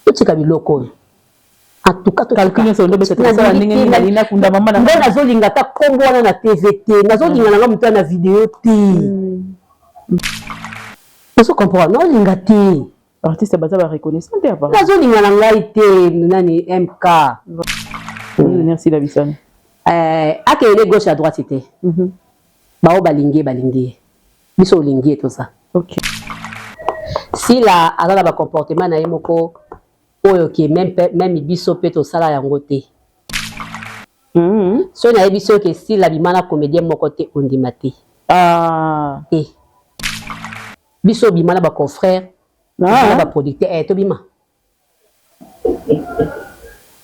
Tu as biloko. En tout cas, tu as calculé sur le bête. Ça n'engage pas Nina kunda maman. Mais nazolinga ta kombo na TVT. Nazolinga na ngam na vidéo T. Tu comprends? Nazolinga T. Artiste baza ba reconnaissant te avant. Nazolinga na ngai T nani MK. Merci la bisane. Akele gauche à droite c'était. Bao balingi. Biso lingi tout ça. OK. Si la ala ba comportement na yemoko oyo ki même biso pe to sala yango te. So na biso ke si la bimana comédien moko te ondima te. Biso bimana ba confrère, ba producteur to bima.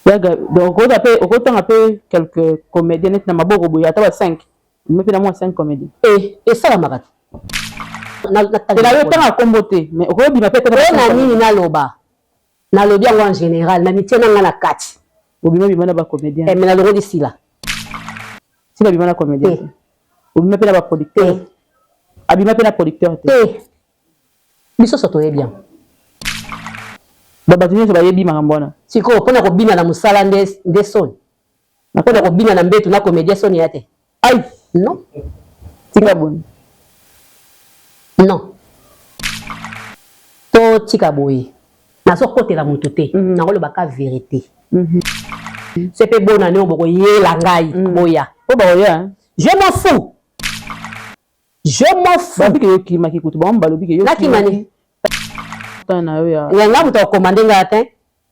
Donc on appelle quelques comédiens na maboko boya ta ba 5. Mais puis moi 5 comédiens. Et ça la marat. Na yo tanga kombote mais obi ma pete na nini na loba. Na lobi en général na mitie na na kati. Obi ma bimana ba comédien. Mais na logo d'ici là. Si la bimana comédien. Obi ma pete ba producteur. Abi ma pete na producteur te. Biso soto bien. Baba tuni so ba yebi makambona. Siko pona ko bina na musala nde son. Na pona ko bina na mbetu na comédien son yate. Aïe, non. Tika bon. Non. To tika boy. Na so côté la mototé. Na ko le baka vérité. C'est pas bon année on boko yela ngai boya. Po boya. Je m'en fous. Je m'en fous. Babi ke ki maki kutu ba mbalobi ke yo. Na kimani. Tana ya. Nga muto commander ngata.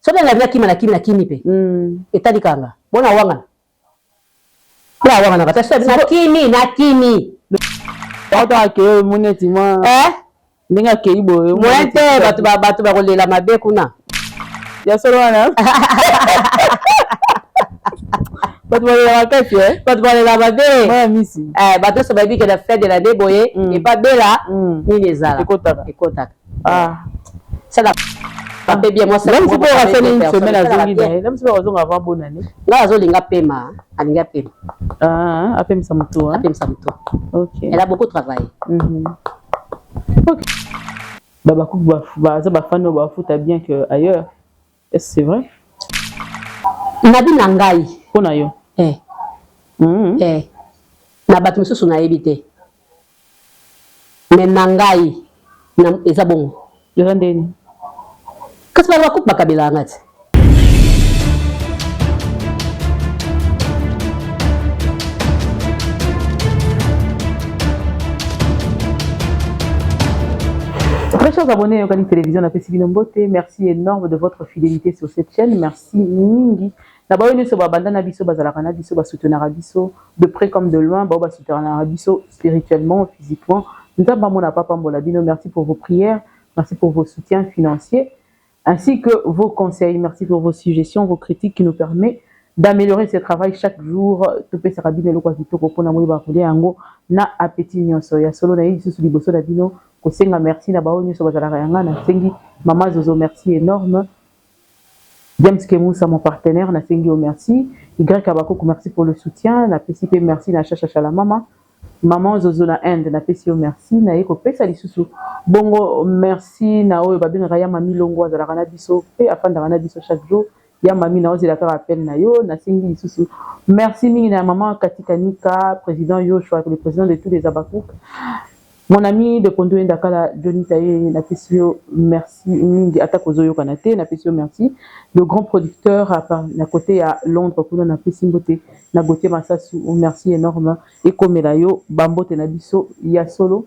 So na la kimana kimi pe. Etali kanga. Bona wanga. Kwa wanga na kata na kimi. Tata ke moneti moi. Ninga ke ibo. Monete batu ba kolela mabe kuna. Ya solo wana. Batu ba la kati batu ba la mabe. Moi misi. Batu so baby ke la fête de la déboyé et pas bela ni les ala. Ekotaka. Ça la pas bien moi ça. Même si pour faire une semaine à Zongi d'ailleurs. Même si pour Zongi avant bonne année. Là Zolinga pema, alinga pema. Apem Samto. Apem Samto. OK. Elle a beaucoup travaillé. OK. Baba Kou ça ba fan ba foot bien que ailleurs. Est-ce que c'est vrai? Nabi nangai pona yo. Na batu mususu na ebité. Mais nangai na eza bon. Yo ndeni. Qu'est-ce que va couper Kabila ngati? Très chers abonnés au canal télévision na Pesi Binombote, merci énorme de votre fidélité sur cette chaîne. Merci mingi. D'abord nous sommes bandana biso bazalaka na biso ba soutenir biso de près comme de loin, ba soutenir biso spirituellement, physiquement. Nous avons mon papa Mbola Bino, merci pour vos prières, merci pour vos soutiens financiers. Ainsi que vos conseils. Merci pour vos suggestions, vos critiques qui nous permettent d'améliorer ce travail chaque jour. Topé Sarabine le Kwazito Kopona Mouiba Koudé Ango na appétit nyonso ya solo na yisu su liboso da bino ko senga merci na bao nyonso bazala yanga na sengi mama Zozo merci énorme. James Kemoussa mon partenaire na sengi au merci. Y Kabako merci pour le soutien. Na PCP merci na chacha la mama. Maman Zozo na Inde na PCO merci na yeko pesa lisusu bongo merci na oyo babin raya mami longo azala kana biso pe afanda kana biso chaque jour ya mami na ozela ka rappel na yo na singi lisusu merci mingi na maman Katikanika président Yoshua le président de tous les Abakouk mon ami de Kondo Ndakala Johnny Taye na PCO merci mingi atakozo yo kanate na PCO merci le grand producteur na côté à Londres kuna na Pesimbote na Gauthier Massasu merci énorme et comme yo bambote na biso ya solo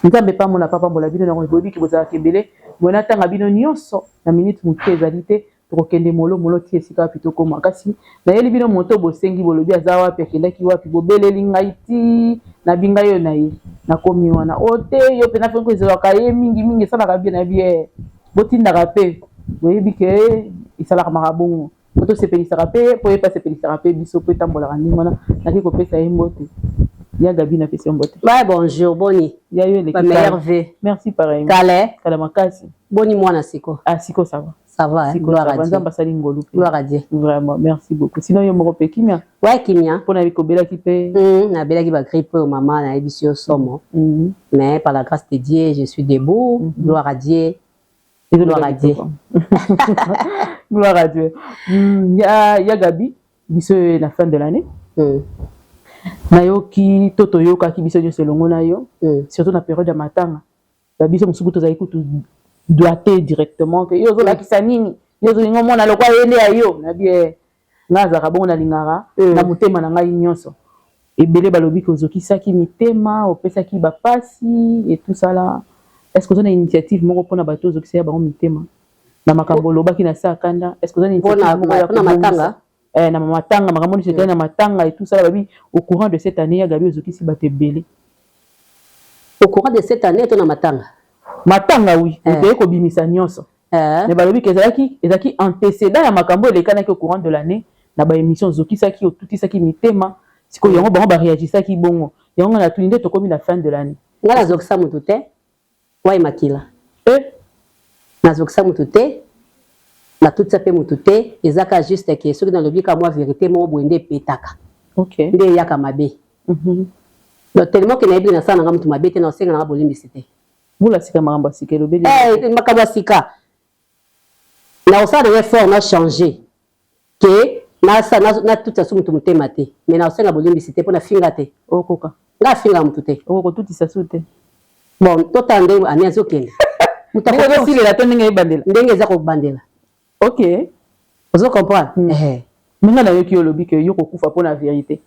nzambe pa mona papa Mbola Bino na ngobodi ki bozala kebele bona tanga bino nyonso na minute muke ezalite to kende molo tie sika pitoko makasi na yeli bino moto bosengi bolobi azawa pe kendaki wapi bobeleli ngaiti na binga yo na ye na komi wana ote yo pe na fenko ezalaka ye mingi sala bien na bien botinda rapé boyebi ke isala marabongo Poto sepelisa pe po pas sepelisa pe biso pe tambola rani mona na ki ko pesa mbote. Ya Gabi na pesa mbote. Ouais, bonjour, boni. Ya yo le merveille. Merci pareil. Calais. Kalamakasi. Boni mwana siko. Ah siko ça va. Ça va, siko gloire à Dieu. Gloire à Dieu. Vraiment, merci beaucoup. Sinon yo moko pe kimia. Ouais, kimia. Pona biko bela ki pe. Na bela ki ba grippe maman na ebisio somo. Mais par la grâce de Dieu, je suis debout. Gloire à Dieu. Gloire à Dieu. Gloire à Dieu. Il y a Gabi, biso la fin de l'année. Nayoki toto yoka ki biso nyonso longo na yo. Surtout na période ya matanga. Gabi so musuku tozali kutu doité directement que yo zo la kisanini. Yo zo ngo mona lokwa yende ya yo. Na bien ngaza ka bona lingara na mutema na ngai nyonso. Ebele balobi ko zokisaki mitema, opesaki ba pasi et tout ça là. Est-ce que vous avez une initiative pour les bateaux qui sont dans mitema na makambo lobaki na sa kanda? Est-ce que vous avez une initiative pour matanga na matanga makambo ni na matanga et tout ça babi au courant de cette année ya Gabi ozokisi baté belé au courant de cette année to na matanga oui vous ko bimisa nyonso mais balobi ke ezaki antécédent ya makambo elekana ki au courant de l'année na ba émission zokisaki otutisaki mitema siko yango bango ba réagisaki bongo yango na tulinde to komi la fin de l'année ngala zokisa mutu te ouais makila nazokisa mutu te na tout ça pe mutu te ezaka juste que ceux qui dans le bien moi vérité mo boende petaka OK nde yaka mabe donc tellement que na ebi na sana nga mutu mabe te na osenga na bolimbisité bula sika makambo sika lobeli makambo sika na osala de effort na changer que na tout ça mutu mutema te mais na osenga bolimbisité pour na finga te okoka nga finga mutu te okoko tout ça soute bon totande ani azokende mutakosilila to ndenge ebandela ndenge eza kobandela OK ozo comprendre minga na yoki olobi ke yo kokufa pona vérité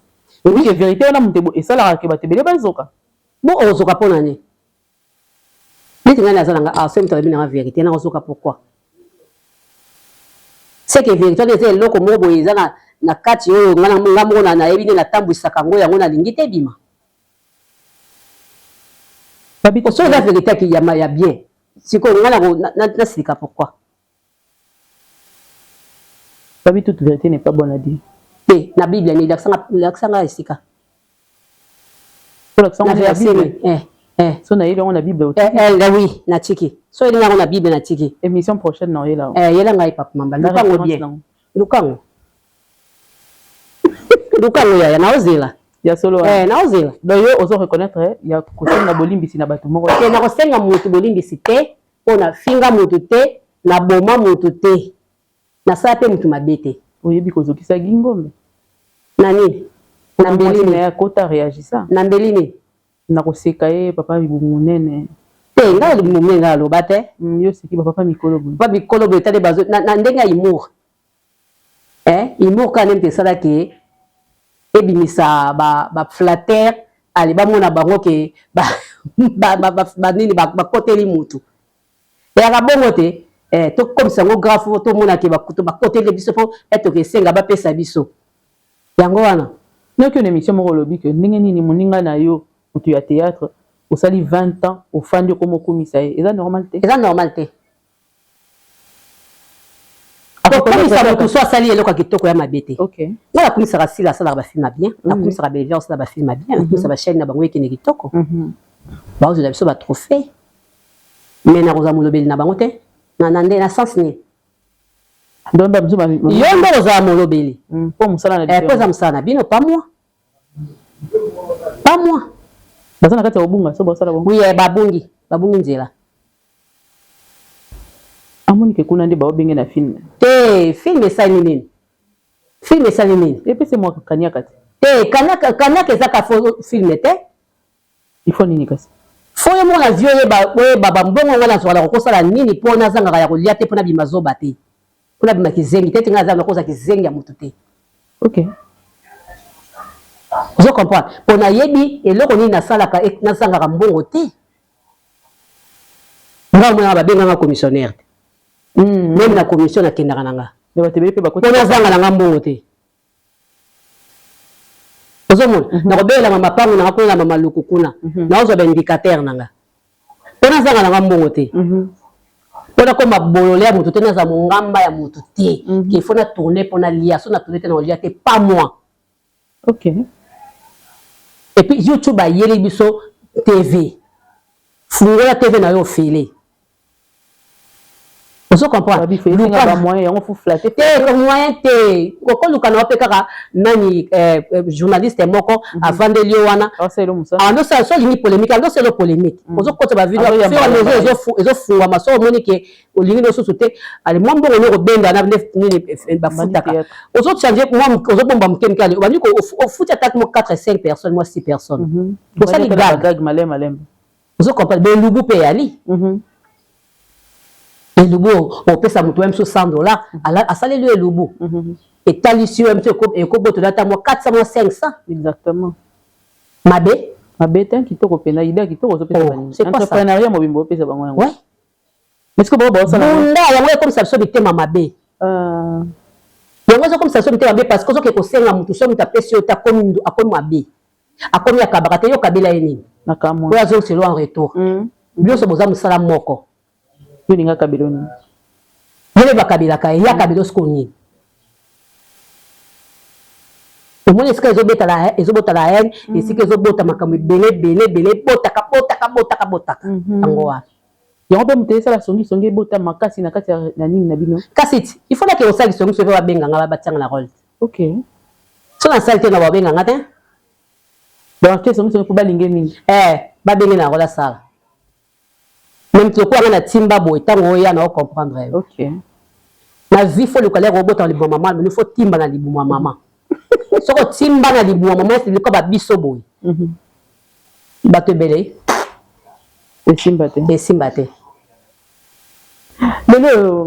oui que vérité ona mutebo esalaka ke batebele bazoka bon ozoka pona ni niti ngani azalanga asem to bina vérité na ozoka pourquoi c'est que vérité on était loko mobo eza na kati oyo ngana ngambo na ebine na tambwisaka ngo yango na lingite bima babito so la vérité qui ya bien siko ngana na sika pourquoi Babi, toute vérité n'est pas bonne à dire. Oui, la Bible, il y a l'accent sika. La Bible. So na ile on la Bible. Oui, na tiki. So ile on la Bible na tiki. Émission prochaine non là. Yela ngai papa mamba. Lukango bien. Lukango. Lukango ya na ozela. Ya solo. Na ozela. Donc yo ozo reconnaître ya kosenga bolimbisi na bato moko. Ke na kosenga mutu bolimbisi te, ona finga mutu te, na boma mutu te. Na sa pe mutu mabete. Oyebi kozokisa gingombe. Na nini? Na mbeli na kota réagissa. Na mbeli ni. Na koseka ye papa bibumunene. Te nga bibumunene nga loba te. Yo siki papa mikolo bu. Papa mikolo bu tade bazo na ndenga humour. Humour quand même sala ke ebimisa ba flatteur ali ba mona bango ke ba nini ba koteli mutu. Ya ka bongo te to comme ça ngo graphe to mona ke ba koteli biso po eto ke senga ba pesa biso. Yango wana. Donc une émission moko lobi ke ndenge nini moninga na yo mutu ya théâtre au sali 20 ans au fan de comme komisa e eza normal te. Eza normal te. Comme ça mutu so sali eloko kitoko ya mabete. OK. Ngala kumisa rasila sala ba film bien, na kumisa ba belvia sala ba film bien, na kumisa ba chaîne na bango ekene kitoko. Ba ozo la biso ba trophée. Mais na roza molobeli na bango te. Na nande na sens ni. Donc ba mzuba yombo roza molobeli. Po musala na différence. Poza musala bino pas moi. Pas moi. Bazana kati obunga so bosala bongo. Oui, babungi nzela. Amoni ke kuna nde ba obenge na film. Film esali nini? Film esali nini? Et puis c'est moi kanyaka te. Kanyaka ezaka film te. Il faut nini kasi. Faut yo mona vieux baba mbongo ngana zwala kokosala nini pona zanga ya kolia te pona bimazoba te. Pona bimakizengi te tinga zanga koza kizengi ya mutu te. OK. Je comprends. Pona yebi eloko nini nasalaka na zanga mbongo te. Nga mona ba benga commissionnaire. Même la commission na kendaka nanga. Mais ba tebele pe ba pona zanga na mbongo te. Ozomona na kobela mama pangu na kola mama lukukuna. Na ozo ba indicateur nanga. Pona zanga na mbongo te. Pona ko mabolole ya mutu te na za mongamba ya mutu te. Qu'il faut na tourner pona lia so na tourner te na lia te pas moi. OK. Et puis YouTube a yeli biso TV. Fungola TV na yo file. Vous comprenez? Moyen, on faut flatter. Moyen, quand nous avons nani journaliste moko avant de lioana. Ah non, ça c'est limite polémique. Alors c'est le polémique. Vous comprenez pas vidéo. Ils ont fou ma soeur monique au ligne de société. Allez moi bon on benda na ba futaka. Aux autres changer moi aux autres bomba mkemkali. On dit qu'au foot attaque moi 4 5 personnes, moi 6 personnes. Pour ça les gars. Vous comprenez? Ben lugu pe ali. Et Lubo, on peut ça même sur $100. À ça, le Lubo. Et Talisio, et Kobo, tu as 400, 500. Exactement. Mabé. Mabé, t'es un qui te repéna, il est qui te repéna. C'est pas ça. Entrepreneuriat, moi, bimbo, c'est pas moi. Ouais. Mais est-ce que bon, ça là, il y a comme ça, c'est un Mabé. Il y a comme ça, c'est un Mabé parce que ce que tu sais, tu sais, tu as payé sur ta commune, à comme Mabé. À comme il y a Kabarate, il y a Kabila Eni. D'accord. Pour la zone, c'est loin en retour. Bien, c'est besoin de salam moko. Il y a Kabiloni. Il y a Kabila Kaya, il y a Kabila Skoni. Au moins, est-ce que les autres la haine, et si que les autres ont belé, botaka. Il y a un peu de ça, la songi, bota, makasi, nakati, nani, nabino. Kassit, il faut que ça, songi, se fait benga, la batang la rôle. Ok. Si on a saleté, on va benga, matin. Donc, qu'est-ce que vous avez fait? Ba benga la rôle, ça. Même si on a timba boy, tant qu'on y a, on comprendre. Ok. La vie, il faut le colère robot dans les bons mamans, mais il faut timba dans les bons mamans. Si on timba dans les bons mamans, c'est le cas de biso boy. Batte belé. Et simbate. Mais le,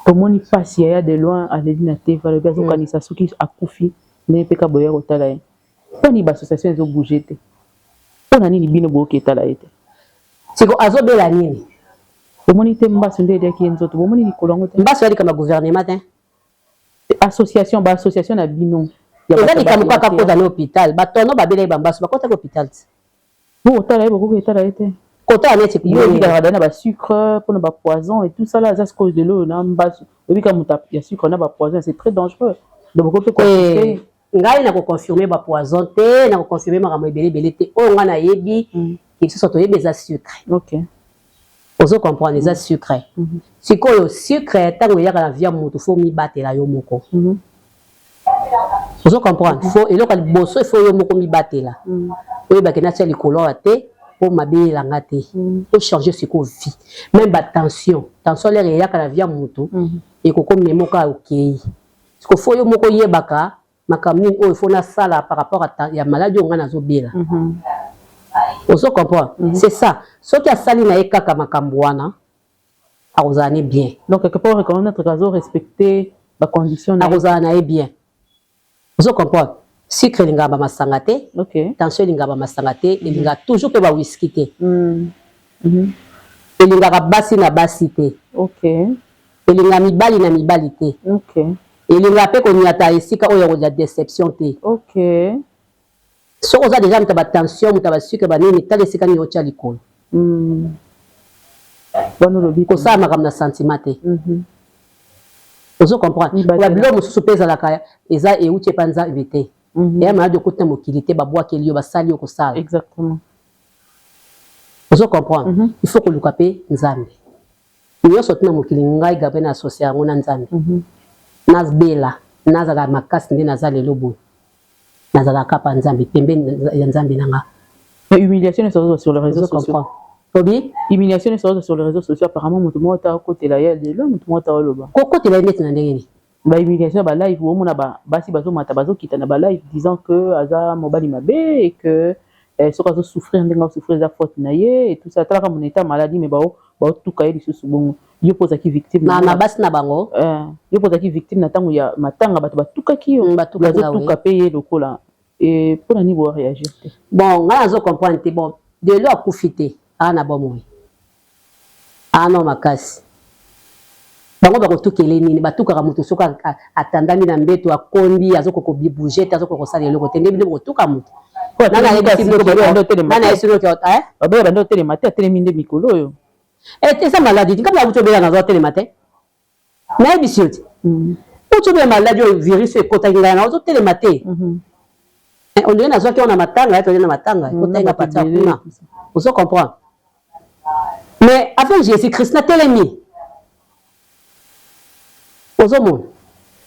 comment il passe, il y a de loin, à l'édine à Teva, le gaz organisation qui a couffé, n'est pas qu'à boyer au talaï. On y a association, ils ont bougé. On a ni les bino qui est à la été. C'est quoi, azo bela nini? Comment il était mbassé de qui est autre, comment il est colon. Mbassé comme gouvernement. Association, association à bino. Il y a des gens qui ont posé à l'hôpital. Batono babela bambasso, ba kota l'hôpital. Bon, au talaï, beaucoup est à la été. Kota net c'est il y a des sucre, pour ne pas poison et tout ça là, ça se cause de l'eau, non mbasso. Et puis quand il y a sucre, on a pas poison, c'est très dangereux. Donc beaucoup peut ngai na ko confirmer ba poison te, na ko confirmer ma ramebele belé te. O nga na yebi. Ils se sont trouvés des sucres. Ok. Vous comprenez les sucres. Si quoi le sucre, tant que il y a la vie à mon, il faut m'y battre là yomoko. Vous comprenez. Faut et là quand bosso il faut yomoko m'y battre là. Oui bah que na tchali couleur té pour m'habiller la ngate. Pour changer ce qu'on vit. Même bah tension l'air il y a la vie à mon tout. Et que comme nemoka ok. Parce que faut yomoko yebaka makamni oh il faut na sala par rapport à ya maladie on a na zobela. Vous comprenez? C'est ça. Ce qui a sali na ekaka makambouana, arrosane bien. Donc, quelque part, on notre cas respecter la condition. Arrosane bien. Vous comprenez? Sucre lingaba masangate, tension lingaba masangate, il linga toujours pe ba whisky te. Il linga basi na basi te. Ok. Il linga mibali na mibali te. Ok. Il linga pe ko nyata esika oyo ya déception te. Ok. Si on a déjà une tension, on a sucre, on a des séquelles qui ont l'école. Comme ça, on a un sentiment. Vous comprenez? La blonde se pèse à la caille, et ça, et où tu es pas invité. Et elle m'a dit que tu as mobilité, bah, bois qu'il y a, sali au sale. Exactement. Vous comprenez? Il faut que le capé, Nzambi. Il y a sorti na mokili ngai gabe na associé ngona Nzambi. Nas bela, nas ala makas ndi nazale lobo. Nazala kapa Nzambi pembe ya Nzambi nanga. Mais humiliation est sur les réseaux sociaux. Tobi humiliation est sur les réseaux sociaux apparemment mutu mo ta côté la ya de l'homme mutu mo ta loba. Ko côté la net na ndenge. Ba humiliation ba live wo mona ba basi bazo mata bazo kita na ba live disant que aza mobali mabe et que ce qu'on souffrir ndenga souffrir za faute na ye et tout ça tala comme état maladie mais ba tout kaye li sous bon yo posa ki victime na basi na bango yo posa ki victime na tango ya matanga bato batuka ki yo batuka tout payer lokola et pour la niveau réagir. Bon nga zo comprendre bon de leur profiter ana bomo ana makasi bango ba ko tukele nini batuka ka mutu soka atandami na mbeto akondi azoko ko bouger azoko ko sala le côté ndemi ko tuka mutu nana yeba sino ko nana yesino ko ba ba ndo tele matin tele minde mikolo yo et ça maladie comme la mutu bela na zo tele matin na ebisioti mutu be maladie virus e kota ngana na zo tele matin on dirait na zo ki on a matanga to na matanga kota nga pata kuna vous comprenez mais avant Jésus Christ na telemi ozomona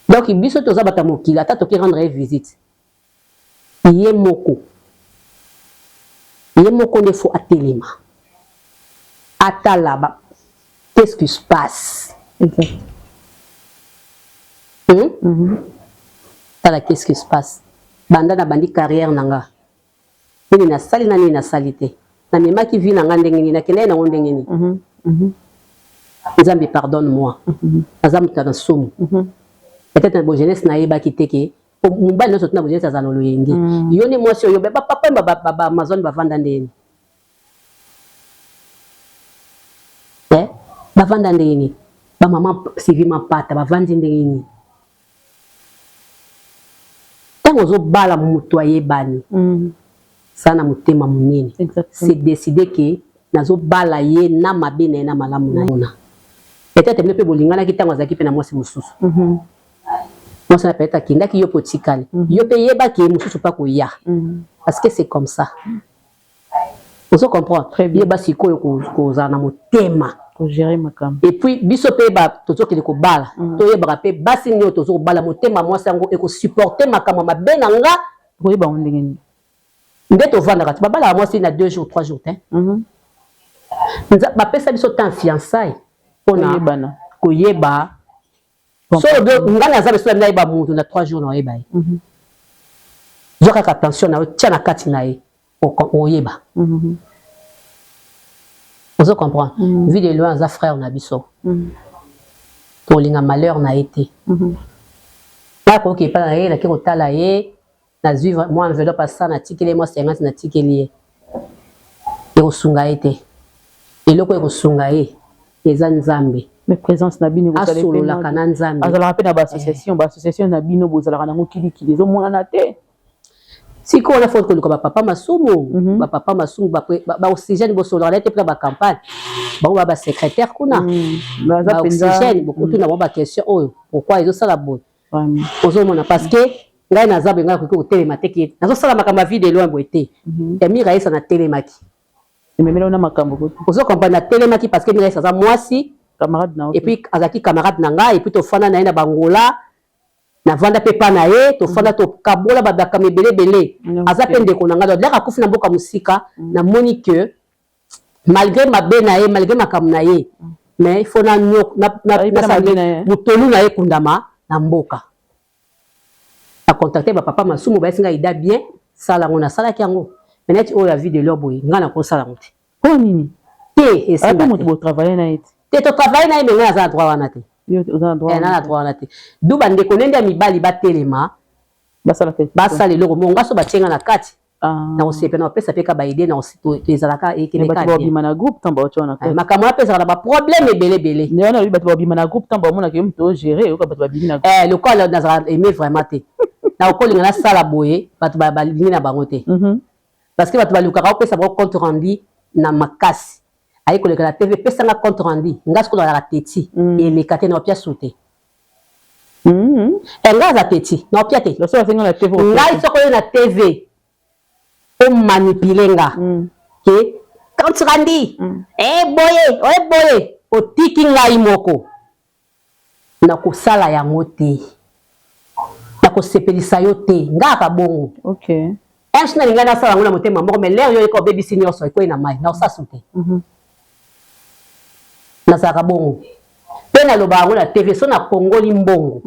donc biso toza bata mokili ata toki rendre visite ye moko nde fo atelema atala qu'est-ce qui se passe exact tala qu'est-ce qui se passe banda na bandi carrière nanga nini nasali na nini nasali te na memaki vi nanga ndenge nini nakende nango ndenge nini Nzambe pardonne moi naza moto na somo peut-être na bo jeunesse na yebaki te ke mobali nyonso tuna bo jeunesse aza na loyenge yo ne mwasi oyo bapapa bamazoni bavanda ndeni bavanda ndenge nini bamama sivi mapata bavandi ndenge nini ntango ozobala moto ayebani ça na motema monene c'est décidé ke nazobala ye na mabe na ye na malamu na ye peut-être mpe bolinganaki ntango azalaki mpe na mwasi mosusu mwasi na peut-être akendaki yo mpe otikali yo mpe yebaki ye mosusu mpa koya parce que c'est comme ça ozo comprendre yeba sikoyo kozala na motema gérer makambo et puis biso mpe tozokende kobala toyebaka mpe basi nini oyo tozokobala motema mwasi yango ekosupporte makambo mabe na nga koyeba ngo ndenge nini nde tovandaka ti babalaka mwasi na 2 jours 3 jours te bapesa biso temps fiançailles mpona koyeba so nga naza beso nayeba mutu na 3 jours na oyeba ye zwa kaka attention na yo tia na kati na ye oyeba ozo comprendre vie de loin aza frère na biso tolinga malheur na ye te nakoki epa na ye nake kotala ye nazwi mwa enveloppe asa natikeli ye mwa 50 natikeli ye ekosunga ye te eloko ekosunga ye eza Nzambe mais présence na bino asololaka na Nzambe azalaka mpe na baassociation na bino bozalaka nango kilikili ezomonana te sikoyo na foti koluka bapapa masumu baoxygène bosololaka na ye te mpona bacampagne bango ba basecrétaire kuna baoxygène bokutu na bango baquestion oyo pourkui ezosala boye ozomona parce que ngai naza boye ngai nakoki kotelema te ke nazosala makambo ya vie de loin boye te ya miraisa natelemaki ememela na makambo ozokomprendre natelemaki parce que miraisa aza mwasi et puis azalaki camarade na ngai et puis tofanda na ye na bangola navanda mpe pa na ye tofanda tokabola babakama ebelebele aza mpe ndeko na ngai donc leka akufi na mboka mosika namoni que malgré mabe na ye malgré makambo na ye mais il faut motolu na ye kundama na mboka acontacte bapapa masumu bayesi ngai ida bien sala yango nasalaki yango meneti oyo ya vie de leur boye ngai nakosala yango te mpo nini te moto botravaille na ye te totravaille na ye me ngai naza na droit wana te na droit wana te du bandeko nende ya mibali batelema basala eloko mo ngaso batienga na kati na osepe na opesa mpe ka baide na ezalaka makambo apesaka na baproblème ebelebele lokola nazala aime vraiment te na okolinga nasala boye bato balingi na bango te parce que bato balukaka opesa bango compte rendu na makasi ayi koleka na tv pesanga compte rendu nga sikoyo nazalaka teti eleka te na opia su te nga aza teti na opia te ngai soko oyo na tv omanipule nga ke compte rendu boye otiki ngai moko nakosala yango te nakosepelisa yo te nga aka bongo age nalingai nasala yango na motema moko mais lere yo eka obebisi nyonso ekoyi na mai na osasu te nazalaka bongo mpe naloba yango na tv so nakongoli mbongo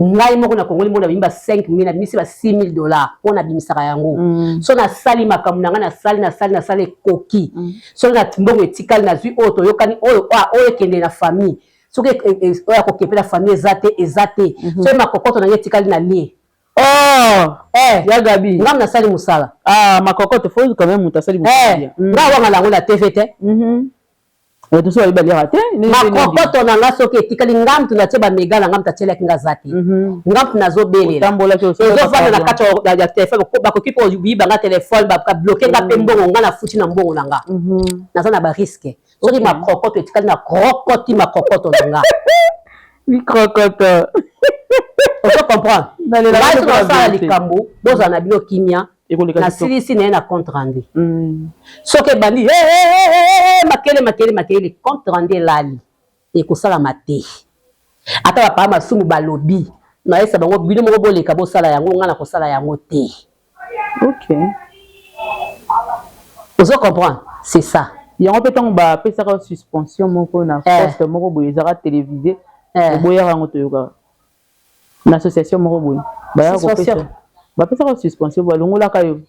ngai moko nakongoli mbongo nabimba 5 000 nabimisi ba 6 000 $ mpo nabimisaka yango so nasali makambo na ngai nasali ekoki so na mbongo etikali nazwi oyo toyokani oyo ekende na famille soki oyo akokepela famille eza te so makokoto na ngai etikali na lie ya gabi ngam nasali mosala makokoto faut quand même mutasali mosala nga wanga lango na tv te makokoto na nga soki etikali ngamtu natie bamega na ngamtu atielaki nga za te ngamtu nazobelela ezofanda na kati ya telefone bakoki mpo oyiba nga telefone bakabloke nga mpe mbongo nga nafuti na mbongo na nga naza na bariske soki makokoto etikali na krokoti makokoto na nga microcoto ozo comprendre ngai so nasala likambo bozala na bino kimia nasilisi na ye na compte rendu soki ebandi makele compte rendu elali ekosalama te ata ba pa masumu balobi na esa bango bino moko boleka bo sala yango ngana ko sala yango te. OK. Vous comprendre, c'est ça. Yango petango ba pesa ka suspension moko na poste moko boye zara télévisé boya rango toyoka. Na association moko boye. Ba ya ko pesa. Ba pesa ka suspension ba longola kayo.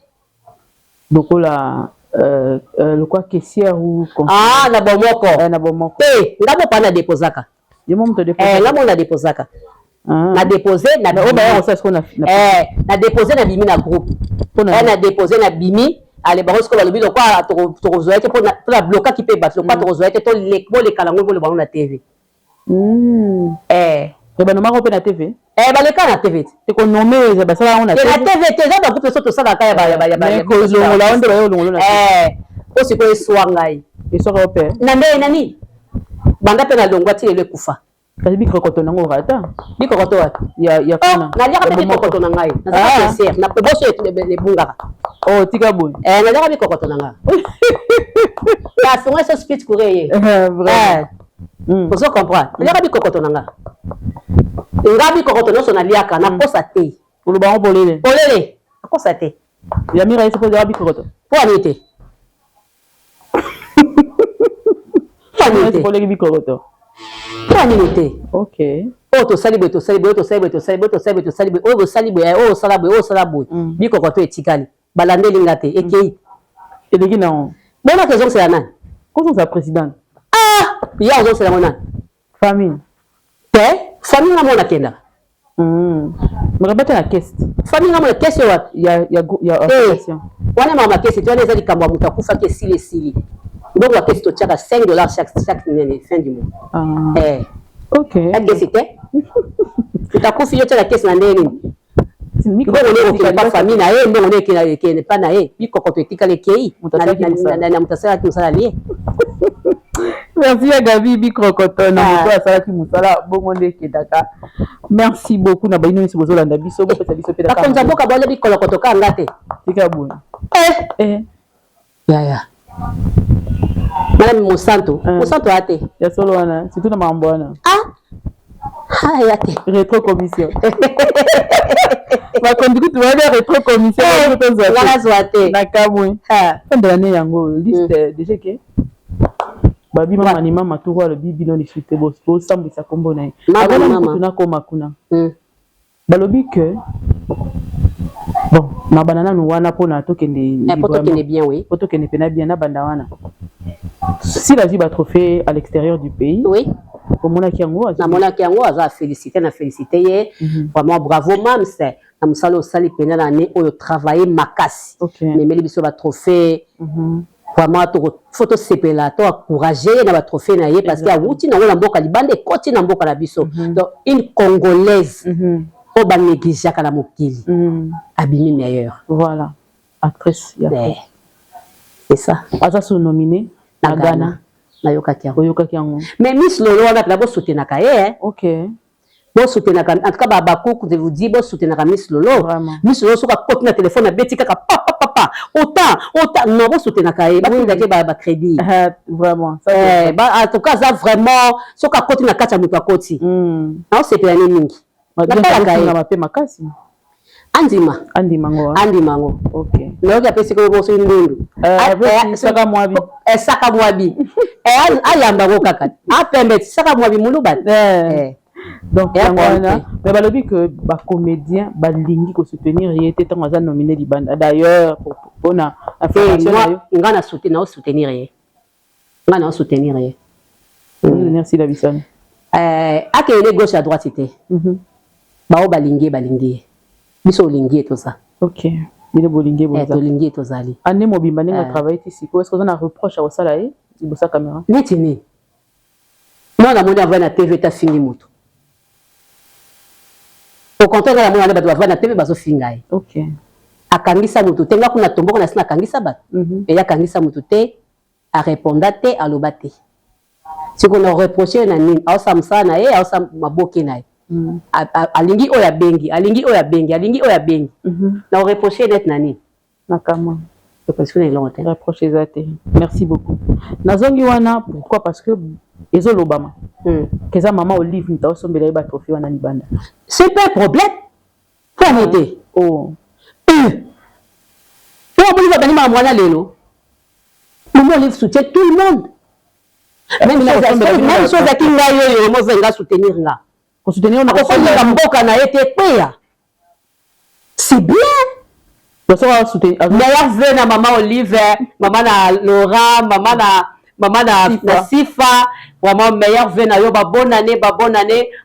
Dokola le quoi caissière ou ah na bomoko na bomoko ngabo pa na déposaka yemo mto déposer ngabo na déposaka na déposer na ba ça ce qu'on a na déposer na bimi na groupe na déposer na bimi ale ba ko balobi lo kwa to zoya ke pour la bloquer qui peut battre lo kwa to zoya ke to le bo le kala ngo le ba na TV ba no mako pe na TV ba le kana TV te ko nommer ba sala on na TV te za ba groupe so to sala kaya ba ko lo la onde ba yo lo na o si ko eswangai esoka pe na nde nani banda pe na longwa ti le kufa kasi bikokoto nango rata bikokoto ya kuna na liaka pe bikokoto na ngai na za PCR na pe boso le bungaka oh tika boy na liaka bikokoto na ngai ya songa so speech courrier vrai vous comprendre na liaka bikokoto na ngai ngabi kokoto no so na liaka na posa te pour le bon polele akosa te ya mira ese pose ngabi kokoto po anite pour le bikokoto po anite OK o to sali bo o sala bo bikokoto etikali balandeli ngate ekei eleki na bona ke zonse yana ko sa président ya zonse la mona famille famille na mona kenda mrabata na caisse famille na mona caisse wa ya association wana mama caisse tu eza likambo muta kufa ke sili donc la caisse to tchaka $5 chaque fin du mois OK la caisse était utakufi yote la caisse na ndeni miko ne pas famille na ye ndongo ne ke pas na ye bikokoto etikale kei na mutasala ki musala lié. Merci à Gabi Bikrokoto na moto asala ki musala bongo ndeke daka. Merci beaucoup na baino nsi bozo landa biso bo pesa biso pe daka. Bakonza boka bole bikolokoto ka ngate. Tika boni. Ya. Madame Monsanto ate. Ya solo wana, surtout na mambo wana. Yate. Rétro commission. Ma conduite va aller rétro commission na zoate. Na kamwe. Fin de l'année yango liste déjà que babi mama ni mama tout le bibi non lisute bo sambisa kombo na ye mama na koma kuna balobi que bon na banana no wana pona to kende bien oui poto kende pena bien na banda wana si la vie va trophée à l'extérieur du pays oui comme on a kiango aza féliciter ye vraiment bravo mam c'est na musalo sali pena na ne oyo travailler makasi mais meli biso ba trophée vraiment photo sepela to encourager na ba trophée na ye parce que awuti na ngona mboka libande koti na mboka la biso donc une congolaise o ba négliger kala mokili abimi meilleur voilà actrice ya c'est ça asa sous nominé na Ghana na yoka kiango mais Miss Lolo wana la bo soutenir ka ye OK bo soutenir ka en tout cas ba coucou je vous dis bo soutenir ka Miss Lolo soka côté na téléphone na beti kaka papa autant non bo soutenir ka ye ba tindake ba crédit vraiment ça en tout cas ça vraiment soka côté na kacha mutu akoti na c'est plan mingi na ba pe makasi Andima ngo OK na yoka pesi ko bo so ndundu saka mwabi ayamba ko kaka apembe saka mwabi muluba donc mais balobi que ba comédien balingi ko soutenir yete tant aza nominé libanda d'ailleurs pour na affirmation ngana soutenir ye merci la bisane akele gauche à droite c'était ba balingi biso lingi to ça OK bile bolingi boza to lingi to zali ane mobimba ninga travailler ici est-ce que on a reproche à wasala ye ibosa caméra netini moi na moni avoir na TV ta fingi moto au contraire la moni na ba na TV bazo finga ye OK akangisa moto tenga kuna tomboko na sina kangisa ba et ya kangisa moto te a répondre te a lobate si qu'on a reproché na nini au samsa na ye au sam maboke na ye alingi oya bengi na reprocher net nani nakama opposition est longue. Rapproche les athées. Merci beaucoup. Nazongi wana, pourquoi? Parce que ils ont l'Obama. Que ça maman Olive nous t'a sombé les trophée wana libanda. C'est pas un problème. Pour m'aider. Oh. Pour Olive va venir à lelo. Maman Olive soutient tout le monde. Même chose à qui ngayo yo mo venga soutenir nga. Pour soutenir on a ko mboka na été paya. C'est bien. Meilleur vœu na maman Olive, maman na Laura, maman na Sifa, vraiment meilleur vœu na yo ba bonne année,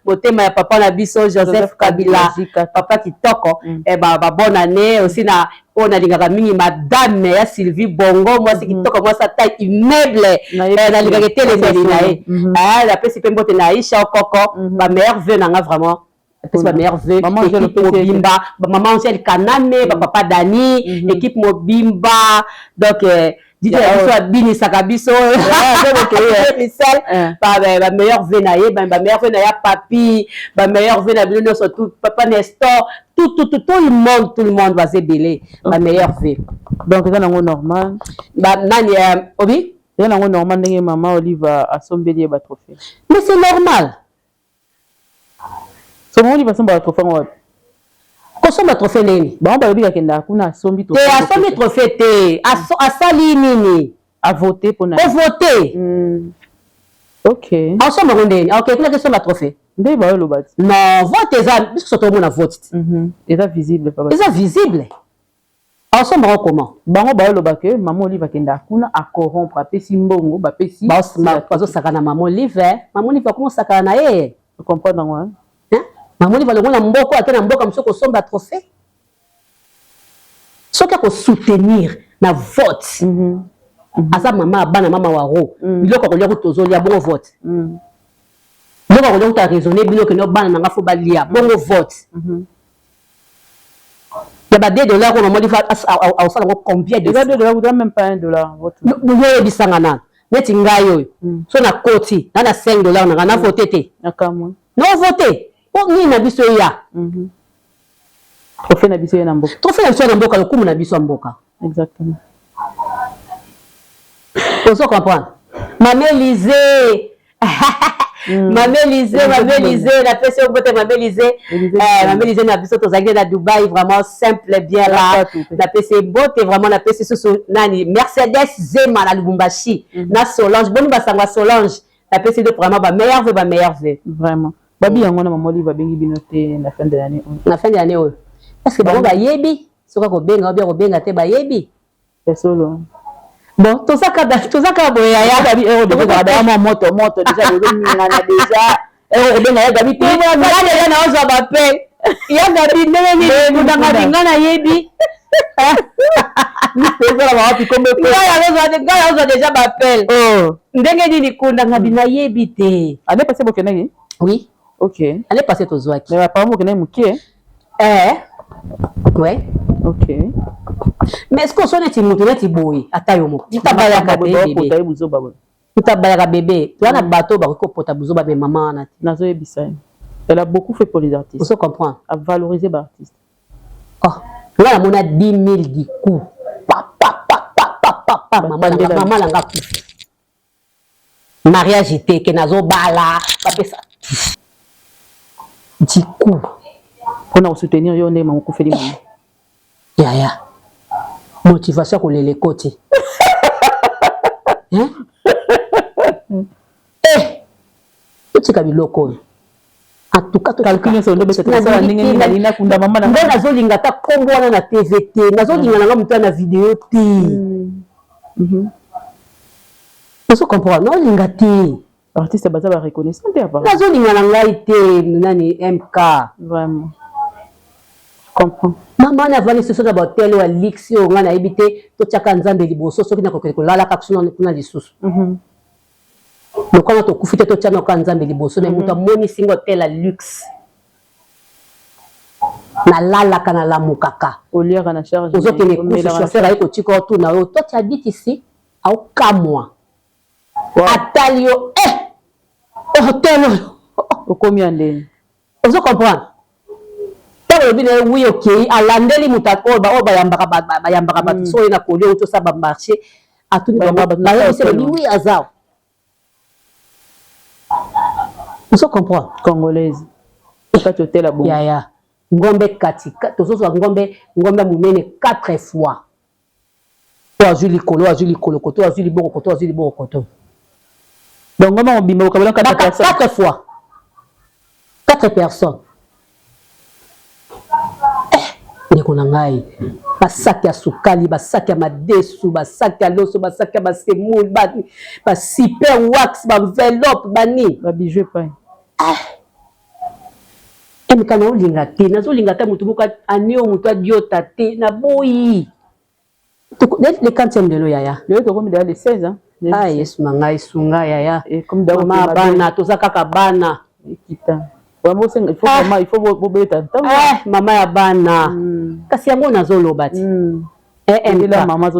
motema ya papa na biso Joseph Kabila, papa kitoko, et ba bonne année aussi na on a lingaka mingi madame ya Sylvie Bongo, moi c'est kitoko, moi ça taille immeuble, na lingaka tele melinae. La pesi pe mbote na Aisha Okoko, ba meilleur vœu na nga vraiment. C'est ma meilleure vœu. Équipe Mobimba, maman aussi elle Kaname, papa Dani, équipe Mobimba. Donc DJ Abiso Bini Sakabiso, ma meilleure vœu naie, ma meilleure vœu naie papi, ma meilleure vœu naie Bruno surtout papa Nestor, tout le monde va se béler. Ma meilleure vœu. Donc c'est un normal. Nani Obi? C'est un normal que maman Olive a sombelier ba trophée. Mais c'est normal. Comment on va somber trophée en Kosomba trophée nini? Ba on ba yobi kenda kuna sombi trophée. Te asombi trophée te, asali nini? À voter pour na. Pour voter. OK. Asomba ndeni. OK, kuna kesomba trophée. Ndé ba yo lobat. Non, vote eza biso to mona vote. Eza visible papa. Eza visible. Asomba comment? Bango ba yo lobat que maman Olive kenda kuna a corrompre apesi mbongo ba pesi. Ba bazo sakana maman Olive, maman Olive comment sakana na ye? Tu comprends dans moi? Maman Olive le mboko atena mboka msoko somba trophée. Soka ko soutenir na vote. Asa mama bana mama waro. Biloko ko lia ko tozolia bon vote. Biloko ko lia ko raisonner biloko no bana nanga fo balia bon vote. Ya ba $2 ko maman Olive a sala ko combien de $2 vous même pas $1 vote. Nous bisanga na. Neti ngayo. So na koti, na $5 na voter te. Nakamwa. Non voter. Oh ni na biso ya. Trophée na biso ya mboka. Trophée na biso na mboka, lokumu na biso mboka. Exactement. Vous comprenez? Maman Lisée. Maman Lisée, la personne bote Maman Lisée. Maman Lisée na biso to zaki na Dubaï vraiment simple bien là. La personne bote vraiment la personne sur nani Mercedes Zema na Lubumbashi. Na Solange, boni basanga Solange. La personne de vraiment ba meilleur vœu. Vraiment. Babi yango na maman Olive bengi binoté la fin de l'année. La fin de l'année oui. Parce que bango ba yebi, soka ko benga bien ko benga te ba yebi. C'est solo. Bon, tout ça boya ya babi ero de ba moto déjà le ngana déjà ero benga ya babi te ngana na ozo ba pe. Ya babi ndenge ni kudanga ngana yebi. Ni pesa la wapi comme ngana ozo déjà ba pe. Oh, ndenge ni kudanga bina yebi te. Année passée bokenagi? Oui. OK. Allez passer aux oies. Mais apparemment vous connaissez Mouké. Ouais. OK. Mais est-ce qu'on sonne un petit boy à Tayomo? Tu t'abayas à bébé. Tu t'abayas à bébé. Tu as un bateau pour ta bouzo, mais maman. Nazo Ebissay. Elle a beaucoup fait pour les artistes. Vous comprenez? À valoriser les artistes. Oh. Là, on a 10 000 du coup. Maman langa coup. Mariage était que nazo bala. Ça. Du coup, on a soutenir Yonde maman Koufeli maman. Ya. Motivation pour les côtés. Hein? Tu as vu loco. En tout cas, tu as calculé sur le bête. Nazo linga ta kombo na TVT. Nazo linga na mutu na vidéo ti. Tu comprends? Non linga ti. Artiste baza ba reconnaissant te avant. Nazo linga na ngai te nani MK. Vraiment. Je comprends. Maman na vali soso na hotel wa Lixio nga na ebité to tchaka nzambe liboso soki na kokela kolala kapsuna kuna lisusu. Lokana to kufite to tchana ka nzambe liboso na mutu moni singo hotel à luxe. Na lala kana la mukaka. Olia kana charge. Ozo kene kufu chauffeur ayi ko tiko tu na yo to tu habites ici au kamwa. Atalio hotel. Au combien de? Vous comprenez? le bien oui ok alandeli mutako ba yambaka ba so ina kolio to sa ba marché a tout ba c'est oui azar vous comprenez congolaise ka totela bon ya ngombe katika to so ngombe munene 4 fois to azuli kolo koto azuli boko donc ngombe mobimba ko 4 fois 4 personnes ndeko na ngai basaki ya sukali basaki ya madesu basaki ya loso basaki ya basemoule super wax enveloppe bani bijou pas emikana olinga te nazolinga ta mutu moko ani oyo mutu adiota te na boyi le 40e de lo yaya le tokomi déjà le 16 hein yesu na ngai sunga yaya mama bana toza kaka bana ekita il faut bobeta ntango mama ya bana kasi yango nazoloba ti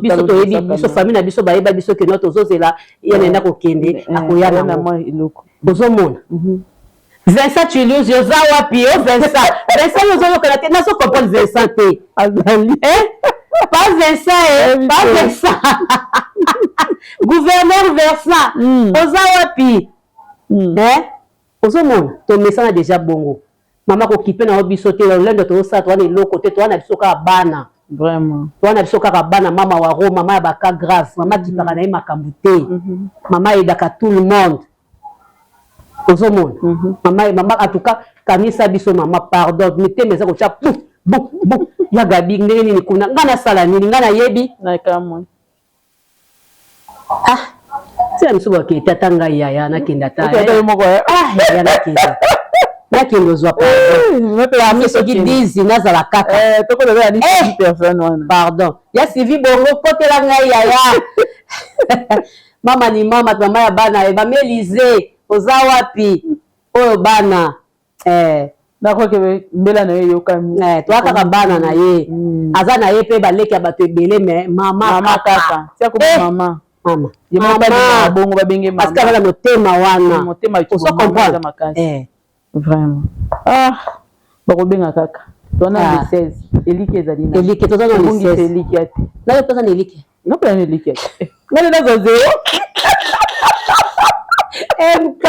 biso toyebi biso famille na biso bayeba biso keno tozozela ye nenda kokende akoya nango ozomona Vincent Chilius yoza wapi yo Vincent yozolokana te nazo comprendre Vincent te pas Vincent pas Vincent gouverneur Vincent oza wapi ozomona tomesana déjà bongo mama kokipe na biso te lendo tozosala towana eloko te towana biso kaka bana vraiment towana biso kaka bana mama wa Roma mama ya baka grave mama kipaka na ye makambo te mama ayedaka tout le monde ozomona mama en tout cas kanisa biso mama pardon mitema eza kotya bon ya gabi ndenge nini kuna nga nasala nini nga nayebi c'est un souba qui était tanga yaya na kinda ta yaya na kinda na kindo zwa pardon mais ce qui disent nazala kaka to ko le ni personne wana pardon ya Sylvie bongo côté la ngai yaya mama ni mama ya bana ba Melise oza wapi oyo bana na kwa ke mbela na ye yokami to kaka bana na ye aza na ye pe baleki ya bato ebele mais mama kaka tia ko mama mama yema bongo babenge mama parce que bana motema wana motema tu comprendre vraiment bakobenga kaka tona le 16 elike ezali na elike tozana le 16 elike ate na yo tozana elike na plan elike ngale na zo zero MK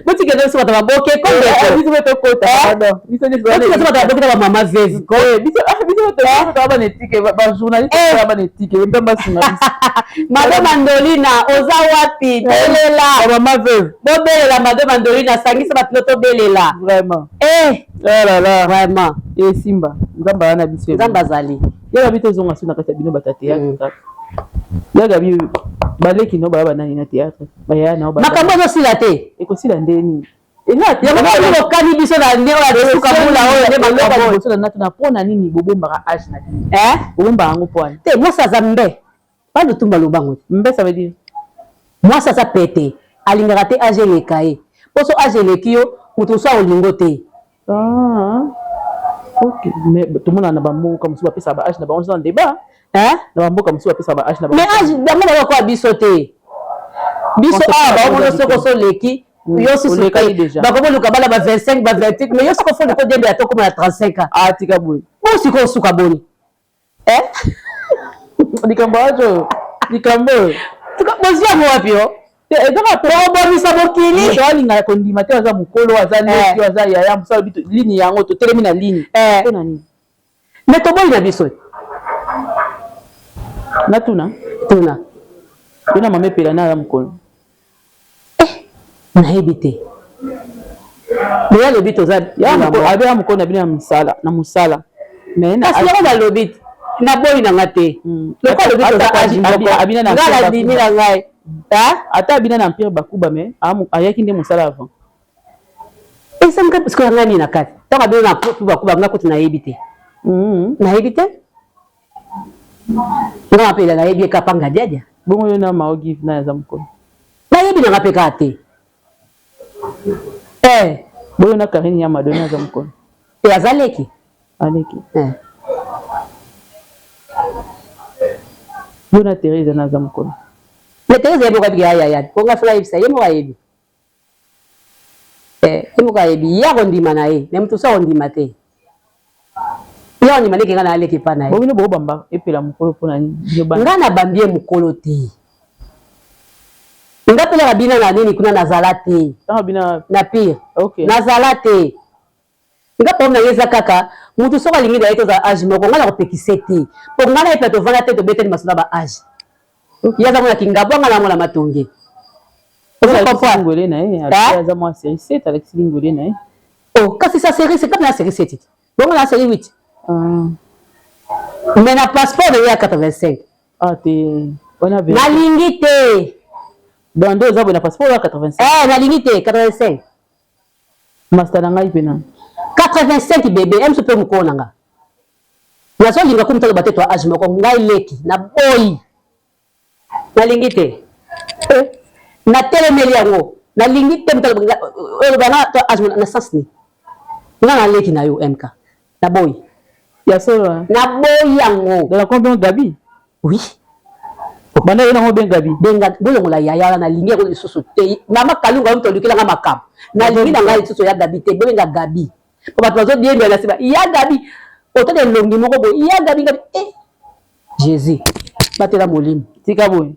buti ke nso bata baboke ko biso beto kota pardon biso ni biso bata baboke ba mama vezi ko biso beto ba netike ba journaliste ba netike mbamba singa biso Madame Mandolina oza wapi belela mama vezi bobelela Madame Mandolina sangisa batloto belela vraiment là là vraiment simba nzamba wana biso nzamba zali ya bito zonga suna kata bino batate ya ya gabi baleki no baba nani na théâtre baya na baba makambo zo sila te ekosila ndeni ya makambo kani biso na ndeo ya suka mula oyo nde makambo biso na tuna pona nini bobomba age na nini bobomba yango pona te moi ça zambe pas de tumba lobango mbe ça veut dire moi ça pété alingaka te age le kai poso age le kio mutu so olingo te ok mais tout le monde na bambo comme si bapesa ba age na ba on débat na bambo comme si bapesa ba age na ba mais age bango na ko biso te biso ba mo soko so leki yo si lekali déjà ba ko luka bala ba 25 ba 28 mais yo soko fo ko dembe ato comme na 35 ans tika boy mo si ko suka boni likambo ajo likambo tuka bozia mo wapi yo ezaka probomisa mokili toalinga kondima te aza mokolo aza leki aza yaya mosala bito ligne yango totelemi na ligne mpona nini me toboyi na biso natuna yo na mama epela na aza mokolo nayebi te me alobi toza abe ya mokolo na bino na mosala kasi yango balobi te naboyi nanga te loko alobi toza agi nga nandimi na ngai ata abina na empire bakuba me ayaki nde mosala avant esanga parce que ngai ni na kati ntango abina na bakuba nga kuti nayebi te nayebi te nga mapela nayebi ekapanga diadia bongo yo na maogive na yaza mokolo nayebi nanga mpe kaka te boyo na karine ya madoni aza mokolo azaleki aleki yo na Thérèse na aza mokolo mais Thérèse yebi okabi yaya konga fula yebisa ye moko ayebi ye moko ayebi ya kondima na ye me mutu so kondima te Yo ni maneke ngana aleki pa na ye. Bobino bo bamba epela mukolo pona yo bana. Ngana bambie mukolo te. Nga pele rabina na nini kuna nazala te. Rabina na pire. OK. Nazala te. Nga po na yeza kaka mutu soka lingi da yeto za age moko ngana ko pekise te. Po ngana e plateau vana te to bete ni masuna ba age. Yaza mona kingabo ngana mona matonge. Vous comprenez na ye. Yaza moi série 7 avec Lingolé na ye. Oh, kasi sa série c'est comme la série 7. Bon la série 8. Mais na passeport de ya 85. Ah te on a vu. Na lingi te. Dans 2 ans, on a passeport à 85. La limite 85. Master nanga ipena. 85 bébé, aime se peut me konanga. Na so linga comme talo bateto age moko ngai leki na boy. Na lingite. Na telemeli yango. Na lingite mtalo bana to age na sasni. Na leki na yo MK. Na boy. Ya solo. Na boy yango. Dans la combien Gabi? Oui. Banda yena ngo benga bi benga bolongola yaya na lingi ko lisusu te mama kalunga mto lukila nga makam na lingi na ngai lisusu ya Gabi te benga Gabi ko bato bazo diembe na siba ya Gabi oto de longi moko bo ya Gabi Jésus batela molimo tika boy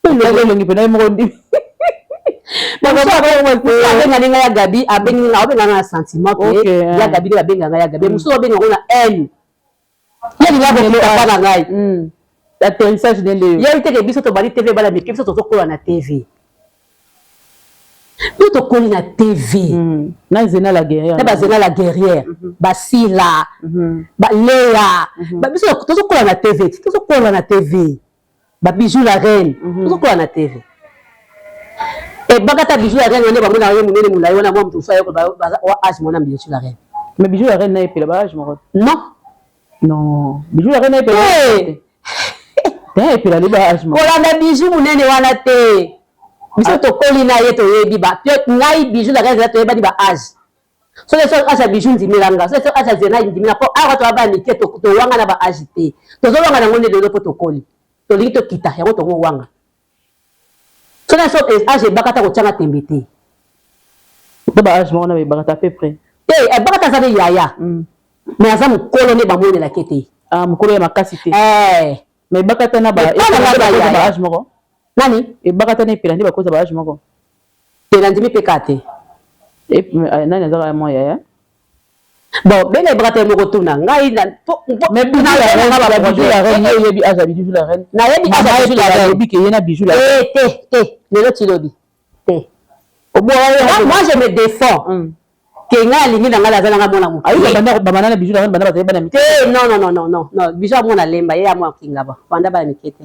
longi pena mo ndi benga ninga ya Gabi abenga na sentiment ke ya Gabi de benga nga ya Gabi muso benga ko na N ya linga ko ta na ngai atterrissage d'elle. Il y a eu des biso to bali TV bala mais biso to ko na TV. Biso to ko na TV. Na zena la guerrière. Na ba zena la guerrière. Ba Sila. Ba Léa. Ba biso to ko na TV. To ko na TV. Ba Bijou la reine. To ko na TV. Et bagata Bijou la reine on est ba mona yo munene mula yo na mo mtu fa yo ba age mona Bijou la reine. Mais Bijou la reine na epela ba age mo. Non. Non. Bijou la reine na epela. Et puis la libération. Kolanda Bijou munene wana te. Biso to kolina ye to yebi ba. Peut ngai Bijou la reine to yeba di ba âge. So les âge Bijou ndimilanga. So les âge zena ndimina po awa to aba ni ke to wanga na ba âge te. To zo wanga na ngone de protocole. To lingi to kita ya to wanga. So les âge bakata ko changa tembete. To ba âge mo na be bakata à peu près. Eh bakata za yaya. Mais azamu kolone ba mone la kete. Ah mukolo ya makasite. Mais bakata na ba âge moko nani e bakata na epela ndi bakoza ba âge moko pela ndimi pekate e nani azaka moya ya bon bele bakata moko tuna ngai na mais Bijou la reine ye bi âge Bijou la reine na ye bi âge Bijou la reine bi ke yena Bijou la reine te lelo tilobi te moi je me défends que nga lingi na ngala zala nga mona mu ayi banda bana na Bijou la reine banda ba bana mike non Bijou mona lemba ye amwa kingaba banda ba mikete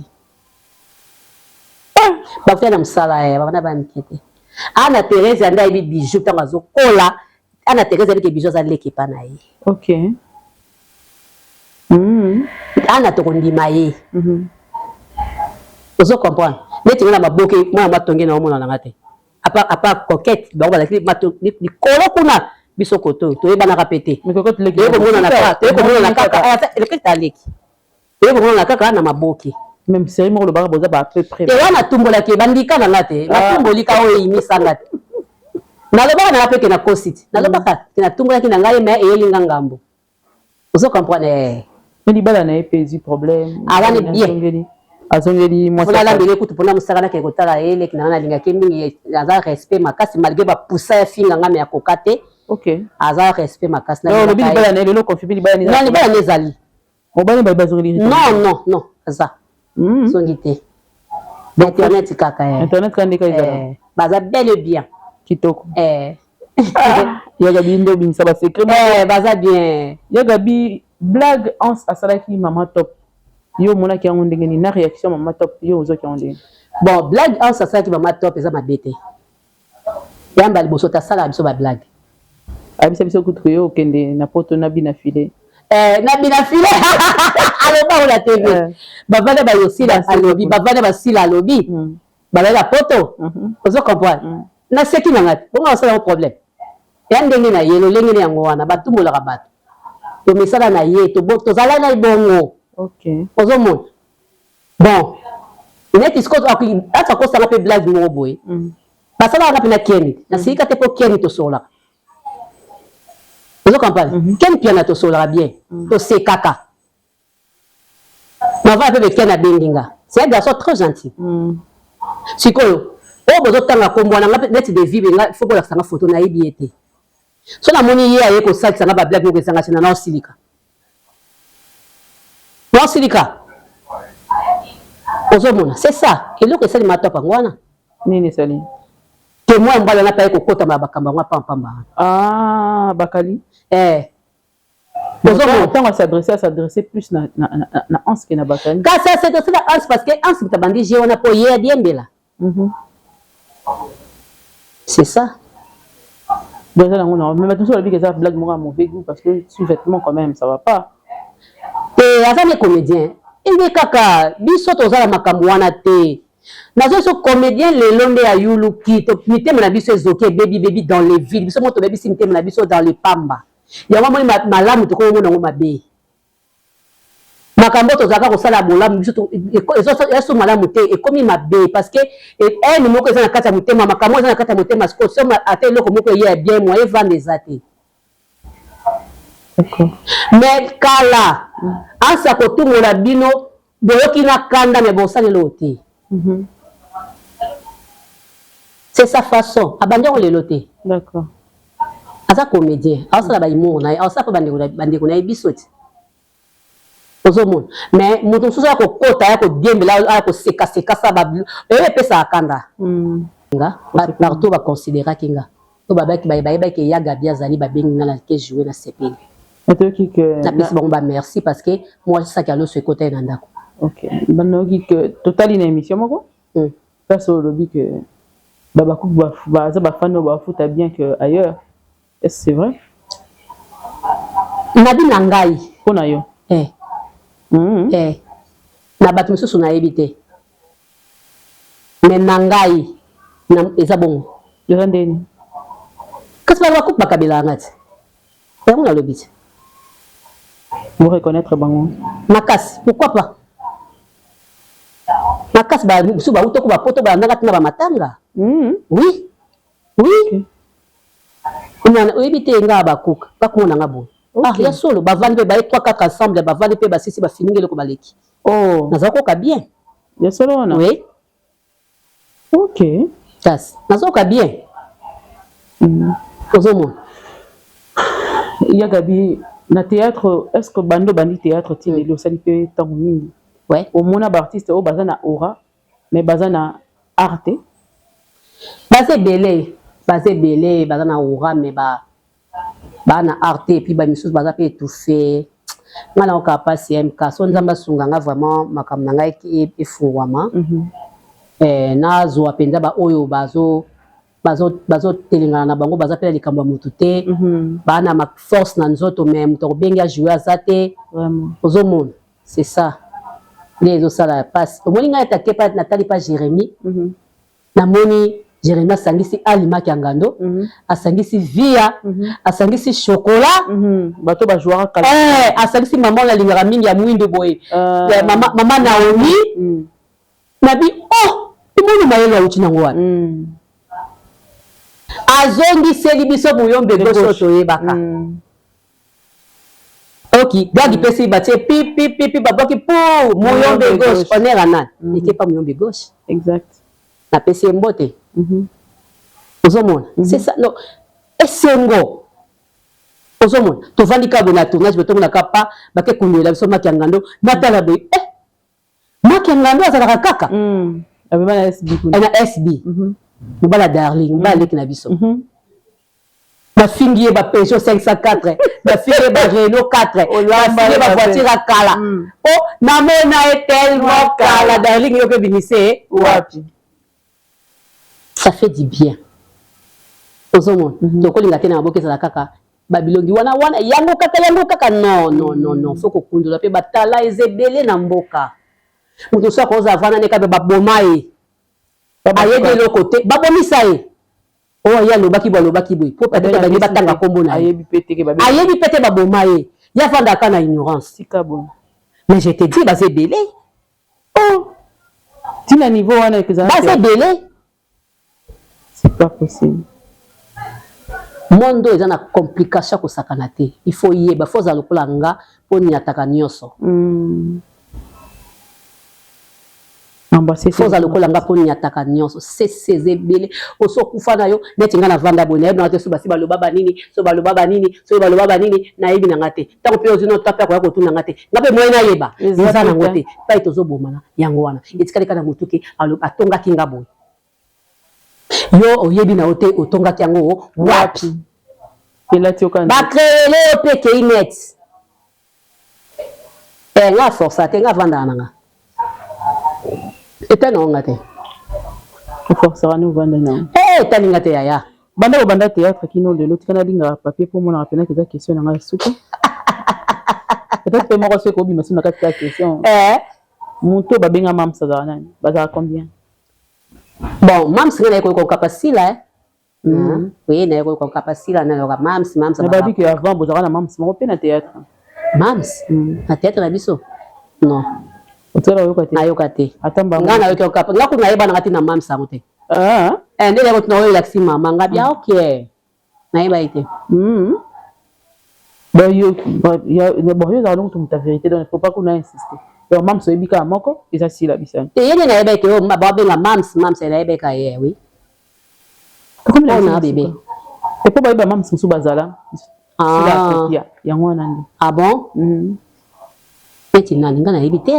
ba fena msala ya bana ba mikete ana Thérèse anda ibi Bijou tanga zo kola ana Thérèse ali ke Bijou za leki pa na ye OK ana to kondima ye ozo comprendre neti ngana maboke mwana matonge na omona ngate apa coquette ba ba ni kolo kuna biso koto to yeba na kapete mais coquette leki ko mona na kaka le kete aleki ko mona na kaka na maboke même série mo lo ba boza ba à peu près te wana tumbola ke bandika na ngate na tumbolika o yimisanga te na loba na apeke na kosit na loba ka na tumbola ki na ngai me eyelinga ngambo ozo comprendre mais libala na epezi problème avani bien azongeli moi ça la mbele kutu pona musaka na ke kotala ele kina na linga ke mingi aza respect makasi malgré ba poussa ya finga ngame ya kokate OK aza respect makasi na lo libala na lo confirmer libala ni non libala nezali obani ba bazongeli non aza songité internet kaka internet kandi ka izala baza bel et bien kitoko ya Gabi ndo bimisa ba secret baza bien ya Gabi blague ans asalaki mama top yo mona ki yango ndenge ni na réaction mama top yo ozo ki yango ndenge bon blague ans asalaki mama top eza mabete yamba liboso ta sala biso ba blague abisa biso kutu yo kende na poto na bina file na bina file aloba la TV bavana ba yosila alobi bavana ba sila alobi bala la poto ozo comprendre na seki na ngati bonga osala problème ya ndenge na yelo lenge na yango wana batumbola ka bato to misala na ye to zala na ibongo OK ozo mona bon net scott ata ko sala pe blague mo boy basala na pe na keni na sika te po keni to sola Vous comprenez? Quel piano to sola bien? To c'est caca. Ma va avec Ken Abendinga. C'est un garçon très gentil. Si quoi? Oh, vous avez un combo, on a net de vivre, il faut que la photo na ibiété. So na moni ye aye ko sa tsanga ba black ko sanga na silika. Non silika. Ozomona, c'est ça. Et donc ça li matopa ngwana. Nini sali? Que moi mbala na paye ko kota ba bakamba ngwa pamba. Ah, bakali. Ozomona tant à s'adresser plus na ans que na bakali. Quand ça c'est la ans parce que ans ta bandi je on a po ye diembela. C'est ça. Mais maintenant, on a vu que ça blague moi à mauvais goût parce que sous-vêtements quand même, ça va pas. Et avant les comédiens, il est kaka, biso tozala makambo wana te. Nazo so comédien le londe ya yulu ki to mite na biso ezoke baby dans les villes. Biso moto baby simite na biso dans les pamba. Ya mama malamu to ko ngona ngo mabe. Makambo tozaka ko sala bolamu biso to eso malamu te e komi mabe parce que elle moko eza na kata mutema makambo eza na kata mutema sko so ate loko moko ye bien moi vendre des athées. Mais kala asa ko tungola bino boyoki na kanda me bosale loté. C'est sa façon abandi on le loté. D'accord. Asa comédien asa ba imo na asa ko bandi ko na bisoti. Mais mutu suza ko kota ya ko diembela ya ko seka sa ba e pesa akanda. Nga partout va considérer kinga. To ba ki ba ki ya Gabi azali ba benga na ke jouer na CP. Que na merci parce que moi ça qui a le ce côté nandako. OK. Banoki que total une émission moko. Parce au lobby que baba ku ba za ba fan ba foot bien que ailleurs. Est-ce que c'est vrai? Nabi nangai pona yo. Na batu mususu na ebité. Mais nangai na eza bon. Eza ndeni. Kasi ba coupe bakabela ngati. Et on a le but. Vous reconnaître bango. Makas, pourquoi pas? Makas ba musu ba utoko ba poto ba ndaka tina ba matanga. Oui. Oui. On a évité nga ba cook, pas qu'on a ngabo. Ah, ya solo ba vendre ba 3-4 ensemble ba vendre pe ba sisi ba finingé ko baleki. Oh, nazako ka bien. Ya solo on a. Oui. OK. Tas, nazako ka bien. Ozomo. Il y a Gabi na théâtre, est-ce que bando bandi théâtre tini lo sali pe tant mingi. Ouais. Au mona artiste au bazana aura mais bazana arte. Bazé belé, bazana aura mais ba na arte et puis ba misus baza pe étouffé. Ngala o kapa CMK so nzamba sunganga vraiment makamna ngai ki efungwama. Na zo apenza ba oyo bazo telingana na bango baza pela likambo mutu te. Ba na ma force na nzoto même to benga jouer azate vraiment. Ozomona, c'est ça. Les autres ça la passe. Au moins ngai attaqué pas Nathalie pas Jérémy. Na moni Jérémy asangisi alima kiangando, asangisi via, asangisi chocolat, bato ba joueur kala. Asangisi maman la lingara mingi ya mwindo boy. Maman Naomi. Nabi oh, imoni mayelo ya uchi nango wana. Azongi seli biso muyombe gauche to yebaka. Ok, gagi pesi batie pipi babaki pour muyombe gauche, on est ranan. N'était pas muyombe gauche. Exact. Na pesi mbote. Ozomona, c'est ça. Non, esengo. Ozomona, to vandi ka bona tournage beto na kapa bake kunela biso makiangando natala boy. Makiangando azala kaka. Abeba na SB. Na SB. Mbala darling, mbala leki na biso. Ma fingier ba Peugeot 504, ma fingier ba Renault 4, ma fingier ba voiture à kala. Oh, na mona est tellement kala darling yo pe binise wapi. Ça fait du bien. Ozomona, donc on linga tena boke za kaka babilongi wana yango kaka non faut ko kundula pe batala ezebele na mboka. Mutu so ko za vana ne ka ba bomae. Aye de l'autre côté, babomisa e. Oh ya lobaki boy. Pour peut-être ba batanga kombo na. Aye bi pété babomae. Ya vanda kana ignorance. Sika bon. Mais je te dis ba zebele. Oh, tina niveau wana que ça. Ba zebele. C'est pas possible. mondo eza na complication ko sakana te il faut yeba faut za lokola nga po nyataka nyonso faut za lokola nga po nyataka nyonso c'est bele oso kufa na yo neti nga na vanda boye na yeba te so basi baloba banini so baloba banini na yebi na nga te tango pe ozino tape ko ya ko tuna nga te nga pe moye na yeba eza na ngote pa itozo bomana yango wana etikali kana mutuki atonga kinga boye yo oyebi na ote otonga yango wapi ba créer pe ke inet nga força te nga vanda nanga eta na ngate força wana vanda na eta ngate yaya banda théâtre kino de l'autre kana linga papier pour mon rappeler que ta question na nga souko peut-être que moi c'est ko bi masina ka question monto ba benga mam ça za nani baza combien bon mam c'est na ko capacité oui na ko capacité na ko mams ça ba dit que avant bozara na mams mo pe na théâtre mams na théâtre na biso non otera yokate ayokate atamba ngana yoke kapa ngako na yeba na ngati na mams amote ndele ko tno relax mama ngabia okay na yeba ite ba yo za longo tumta vérité donc il faut pas qu'on insiste yo mams so ebika moko eza sila bisani te yene na yeba ite o ba benga mams na yeba ka ye oui comme la bébé et pour ba mams so bazala sila yango nandi ah bon petit nani ngana ebite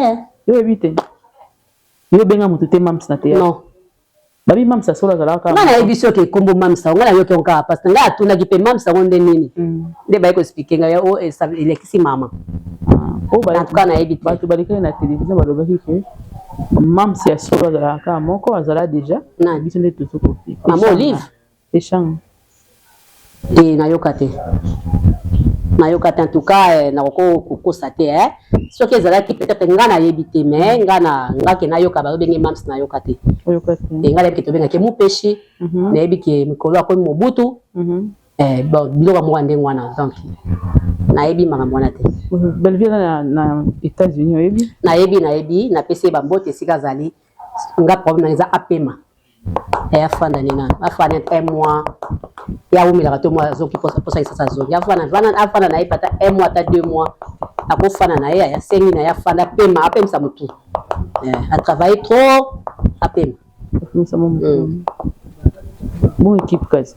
yo ebite yo benga mutu te mams na te non babi mams sa sola zala ka ngana ebiso ke kombo mams ngana yo ke onka parce que nga atuna ki pe mams ngonde nini nde ba ko expliquer nga o elekisi mama o ba kana ebite ba to balika na télévision ba loba ki mams ya sola zala ka moko azala déjà na biso nde to soko mama Olive échange et na yokate en tout cas na ko kosate ce que ezalaki peut-être ngana yebite mais ngana ngake na yoka ba bengi mams na yokate ngala yebite to benga ke mupeshi na yebike mikolo ako mobutu bon biloko mo ande ngwana donc na yebi mama mwana te Belleville na États-Unis oyebi na yebi na pese ba mbote sika zali nga problème eza apema afanda nina afana un mois ya umila to mois zoki posa isa zone afana na ipata un mois ta 2 mois akofana na ya sengi na ya fanda pema apem sa mutu a travaillé trop apem ça bon équipe kazi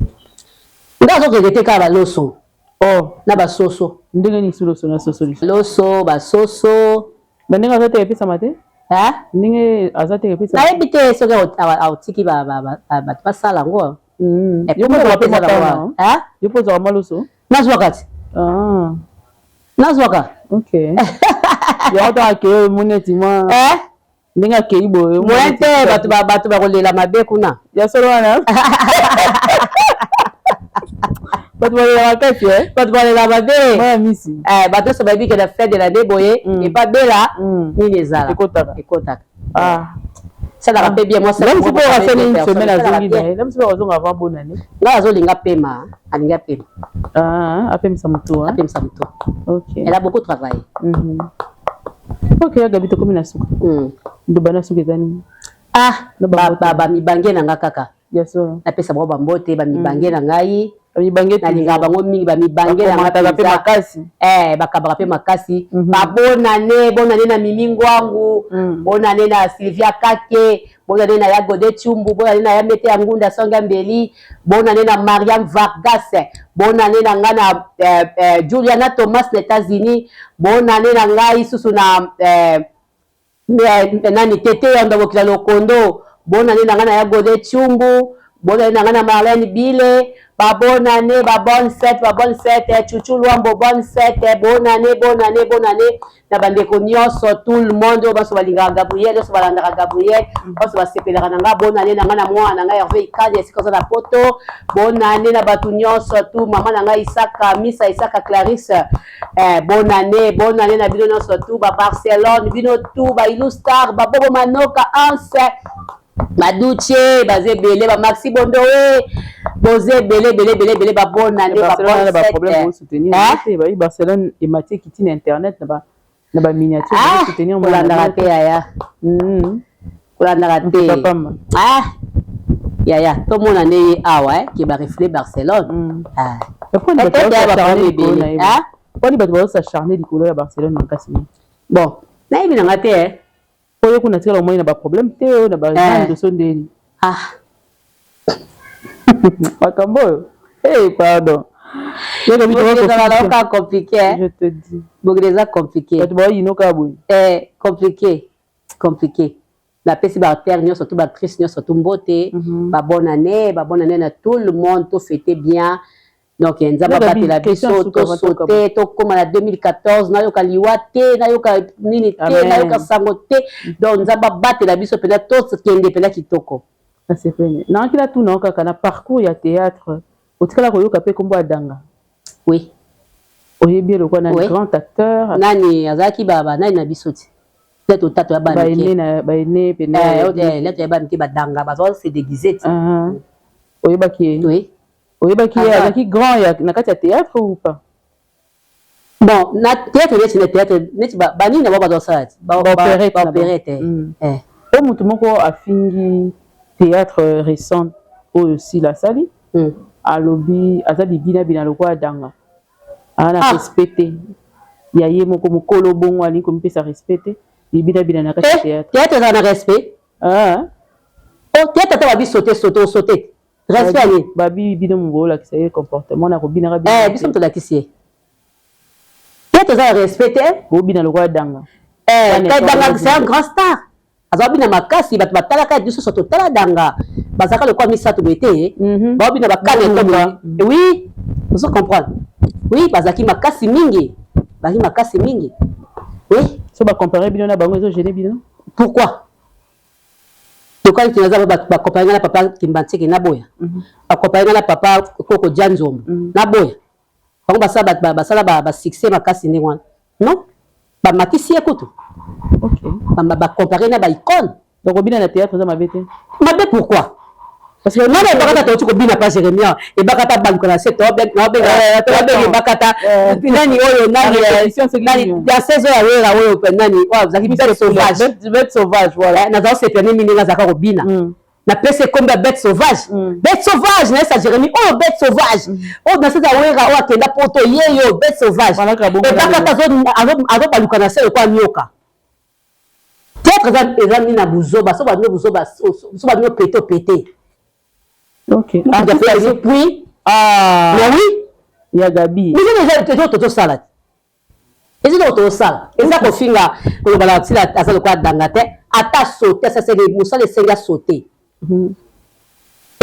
ndazo ke te ka ba loso na ba soso ndenge ni loso na soso loso ba soso ndenge azote episa mate ndenge azote episa na ebite soki autiki ba sala ngo yo pose wa maloso nazwa kati nazwaka okay ya ta ke moneti ma ndenge ke ibo monete bato bakolela mabe kuna ya solo wana bato balela mabe ma misi bato so babi ke la fête de l'année boye et pas bela ni ezala ekotaka ça n'a pas bien moi ça même si pour passer une semaine à Zongi même si pour Zongi avant bonne année là Zolinga pema alinga pema apem samuto ok elle a beaucoup travaillé ok Gabito comme na suka ndo bana suka zani ba mibange na nga kaka yeso na pesa ba mbote ba mibange na ngai mibange na linga bango mingi ba mibange na ngata pe makasi bakabaka pe makasi ba bonane na mimingo wangu bonane na Sylvia Kake bonane na Yagode Chumbu bonane na Yamete Angunda Songa Mbeli bonane na Mariam Vargas bonane na ngana Juliana Thomas na États-Unis bonane na ngai susu na nani tete ya ndabo kila lokondo bonane na ngana Yagode Chumbu bonane na ngana Marlène Bile ba bonne année ba bonne fête Chouchou Luambo bonne fête bonne année na bandeko nyonso tout le monde baso balinga Gabriel baso balanda Gabriel baso basepelaka nanga bonne année nanga na mwana nanga Hervé Ikadi esikoza na poto bonne année na batu nyonso tout mama nanga Isaka Clarisse bonne année na bino nyonso tout ba Barcelone bino tout ba Ilustar ba Bobo Manoka Anse Baduche bazebele ba Maxi Bondo boze belé ba bonne année ba bonne fête problème pour soutenir ba Barcelone et Mathieu qui tient internet na ba miniature pour soutenir mon la raté aya la raté ya tout le monde en est ouais qui va refléter Barcelone pourquoi il va s'acharner du couleur à Barcelone en cas bon na ibi na ngate oyo kuna tika au moins na ba problème te na ba de sondeli makambo pardon c'est compliqué je te dis beaucoup déjà compliqué compliqué la pesi ba père nyo surtout ba Christ nyo surtout mbote ba bonne année na tout le monde tout fêter bien donc nzamba batela la biso to sauter to comme en 2014 na yoka liwate na yoka nini te na yoka sangote donc nzamba batela biso pena to kende pena kitoko ça c'est vrai na kila tout na kaka na parcours ya théâtre otikala ko yoka pe kombo adanga oui oyebi le quoi na grand acteur nani azaki baba nani na biso ti peut-être tatu ya bana ba ene pena lettre ya bana ki badanga bazo se déguiser oyeba ki oui oyeba ki azaki grand ya na kati ya théâtre ou pas bon na théâtre neti bani na bazo sa ba opérette o mutu moko afingi théâtre récent oyo si la sali alobi azali bina lokwa adanga ana respecté ya ye moko mokolo bongo ali ko mpesa respecté bina na kati théâtre théâtre na respect théâtre ta babi sauter respect ali babi bino mbola ki saye comportement na ko bina ka biso to la kisi théâtre za respecté ko bina lokwa danga danga c'est un grand star azabi na makasi bato batala ka biso soto tala danga bazaka lokwa misato bete babi na bakane to oui vous comprendre oui bazaki makasi mingi oui so ba comparer bino na bango ezo gêner bino pourquoi pourquoi tu n'as pas comparer na papa Kimbanteke na boya ba comparer na papa Koko Janzom na boya bango basala ba succès makasi ni wana non ba makisi ekutu OK ba comparer na ba icône donc bino na théâtre za mabete mabe pourquoi parce que non mais bakata to ko bina pas Jérémia et bakata banko na set bakata nani oyo nani ya saison ya wera oyo nani wa zaki bête sauvage voilà na za se permis mini na zaka ko bina na pese komba bête sauvage na sa Jérémie oh bête sauvage oh na sa wera o akenda poto yeyo bête sauvage et bakata zo baluka na se ko nyoka peut-être ezami na buzoba so ba no pété OK. Puis mais oui, il y a Gabi. Mais c'est déjà tout salade. Et c'est tout salade. Et ça qu'on finga qu'on va la tila à ça le quoi d'angate ata sauter ça c'est les moussa les senga sauter.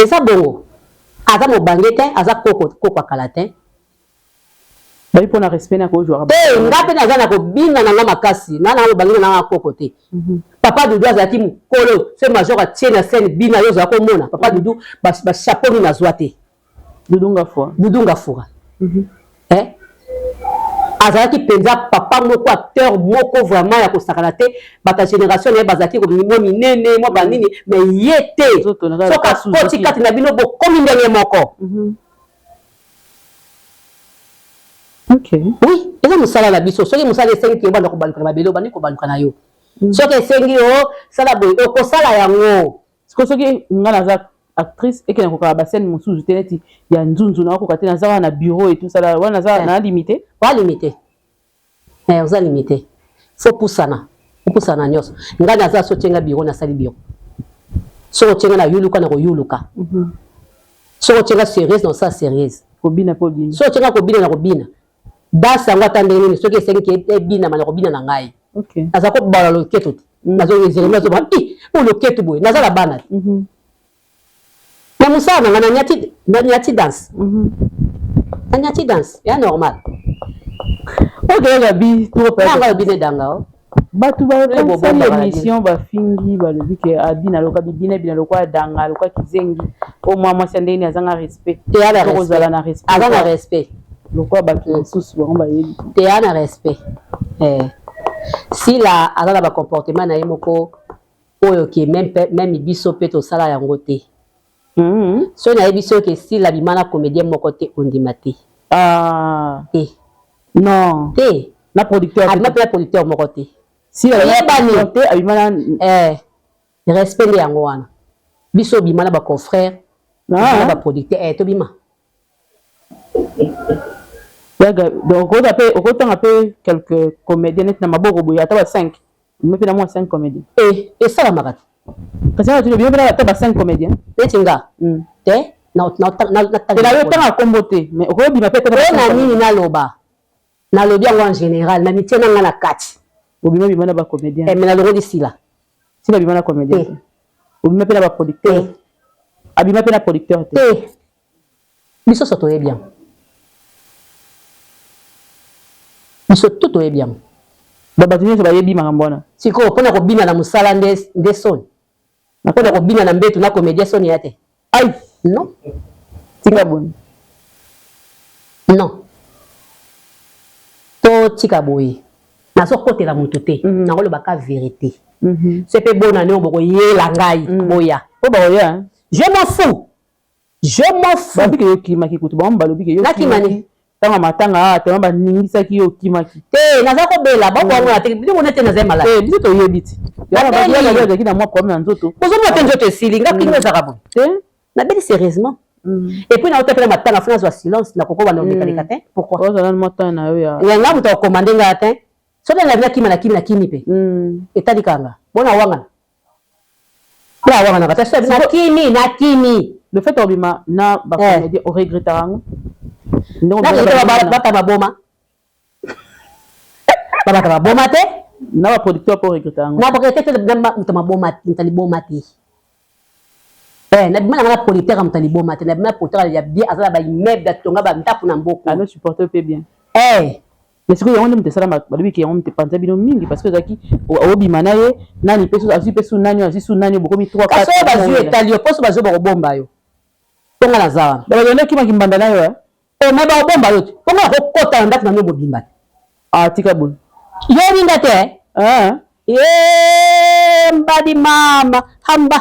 Et ça bon. Ata mo bangete asa koko kalatin. Ba pour na respect na ko jouer. Ngape na zana ko binga na makasi na mo bangete na koko te. Papa Doudou azaki mukolo ce major a tient na scène bina yo za ko mona papa Doudou ba chapeau na zoate Doudou Ngafura azaki penza papa moko acteur moko vraiment ya ko sakana te bata génération ya bazaki ko mo minene mo banini mais yete so ka koti kati na bino bo komi ndenge moko OK oui eza musala la biso soki musala esengi ke banda ko baluka na babelo bani ko baluka na yo soki esengi o sala boye okosala yango soki nga naza actrice ekena kokala bascène mosusu te neti ya nzunzu na koka te naza wana na bureau et tout ça wana naza na limité oza limité faut pusana nyonso nga naza so tienga bureau nasali bureau soko tienga na yuluka na koyuluka soko tienga sérieuse na sa sérieuse kobina soko tienga kobina na kobina dasa yango ata ndenge nini soki esengi ke ebina mana kobina na ngai OK naza ko bala loketo nazo Jérémie nazo ba o loketo boy naza la bana na musana na nyati dance na nyati dance ya normal OK Gabi trop pas nga bine danga batu ba émission ba fingi ba lobi ke abina loka bibina bina lokwa danga lokwa kizengi au moins moi sendeni azanga respect te ala respect azanga respect lokwa ba susu ba ngomba yebi te ala respect si la azala ba comportement na yemoko oyo ke même biso pe to sala yango te so na biso ke si la bimana comédien moko te ondima te non te na producteur moko te si la bani te abimana respect yango wana biso bima na ba confrère na ba producteur to bima donc au côté un peu quelques comédiens net na maboko boya ta ba 5 mais puis na moi 5 comédiens et ça la marat parce que tu bien ta ba 5 comédiens etinga te na yo tanga kombote mais au bima peut être na nini na loba na lobi en général na mitie na ngana kati obima bima na ba comédiens mais na logo d'ici là si na bima na comédien obima pe na ba producteur abima pe na producteur te biso soto est bien biso tout est bien baba tuni so ba yebi makambona siko pona ko bina na musala nde son na pona ko bina na mbetu na comédien son yate ai non tika bon non to tika boye na so kotela mutu te na ko lobaka vérité c'est pe bon année boko yela ngai boya o ba oya je m'en fous babi ke yo kimaki kutu ba mbalobi ke yo nakimani tanga matanga te ba ningisa ki yo kimaki te naza ko bela ba ko ngona te bi mo nete na zema la biso to yebiti ya ba ya ya ki na moi problème nzoto bozo mo te nzoto esili ngaki ngo za kabo te na beli sérieusement et puis na otepela matanga fina zo silence na koko ba no mekalika te pourquoi oza na matanga na yo ya nga muto commander nga te so na la kima na kimi pe etali kanga bona wanga na wanga na kata so na kimi le fait obima na ba comédie au regrettarango bata baboma bata baboma te na ba producteur pour regrettarango na ba te muto maboma ntali boma te na bima na producteur am tali boma te na bima producteur ya bien azala ba immeuble tonga ba ndapu na mboko alors supporter peu bien mais ce que on aime te sala ba lobi ke on te panza bino mingi parce que zaki obima na ye nani peso azu peso nani azu nani boko mi 3 4 kaso bazu etalio poso bazu ba bomba yo tonga na zawa ba yone ki makimbanda na yo mais ba bomba yo tonga ko kota ndatu na mbo bimba tika bon yo linga te mbadi mama hamba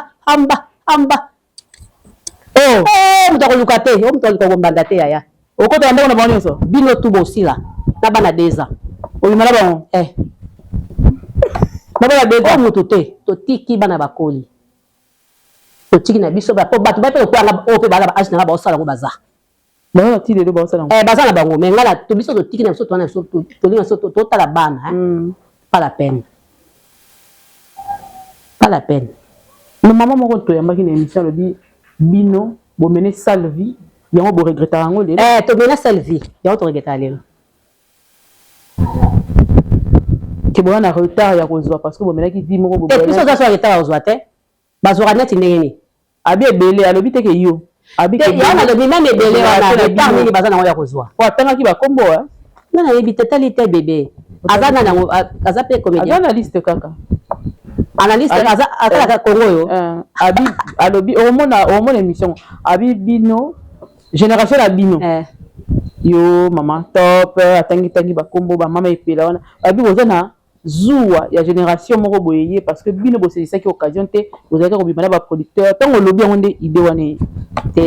muto luka te muto luka bombanda te yaya okota ndako na banyo so bino tu bosila na bana deza oyima na bango na bana deza mutu te totiki bana bakoli totiki na biso ba po bato ba pe ko anga o pe bana ba age na ba osala ngo baza ba ti le ba osala baza na bango mais ngala to biso totiki na biso to na biso to linga so to tala bana pas la peine no maman moko to yambaki na émission le bi bino bo mener sale vie yango bo regretter yango le to mener sale vie yango to regretter lelo ke bo na retard ya kozwa parce que bo menaki vie moko bo et puis ça ça retard ya kozwa te bazora net ndenge abi ebele alobi te ke yo abi ke ya na lobi même ebele wana retard nini baza nango ya kozwa po atangaki bakombo nga na yebi te tali te bébé aza na nango aza pe comédien aza na liste kaka analyste aza Congo yo abi alobi omona émission abi bino génération la bino yo mama top atangi bakombo ba mama epela wana abi boza na zuwa ya génération moko boyeye parce que bino boselisaki occasion te bozalaki kobima na ba producteur ntango olobi yango nde ide wana te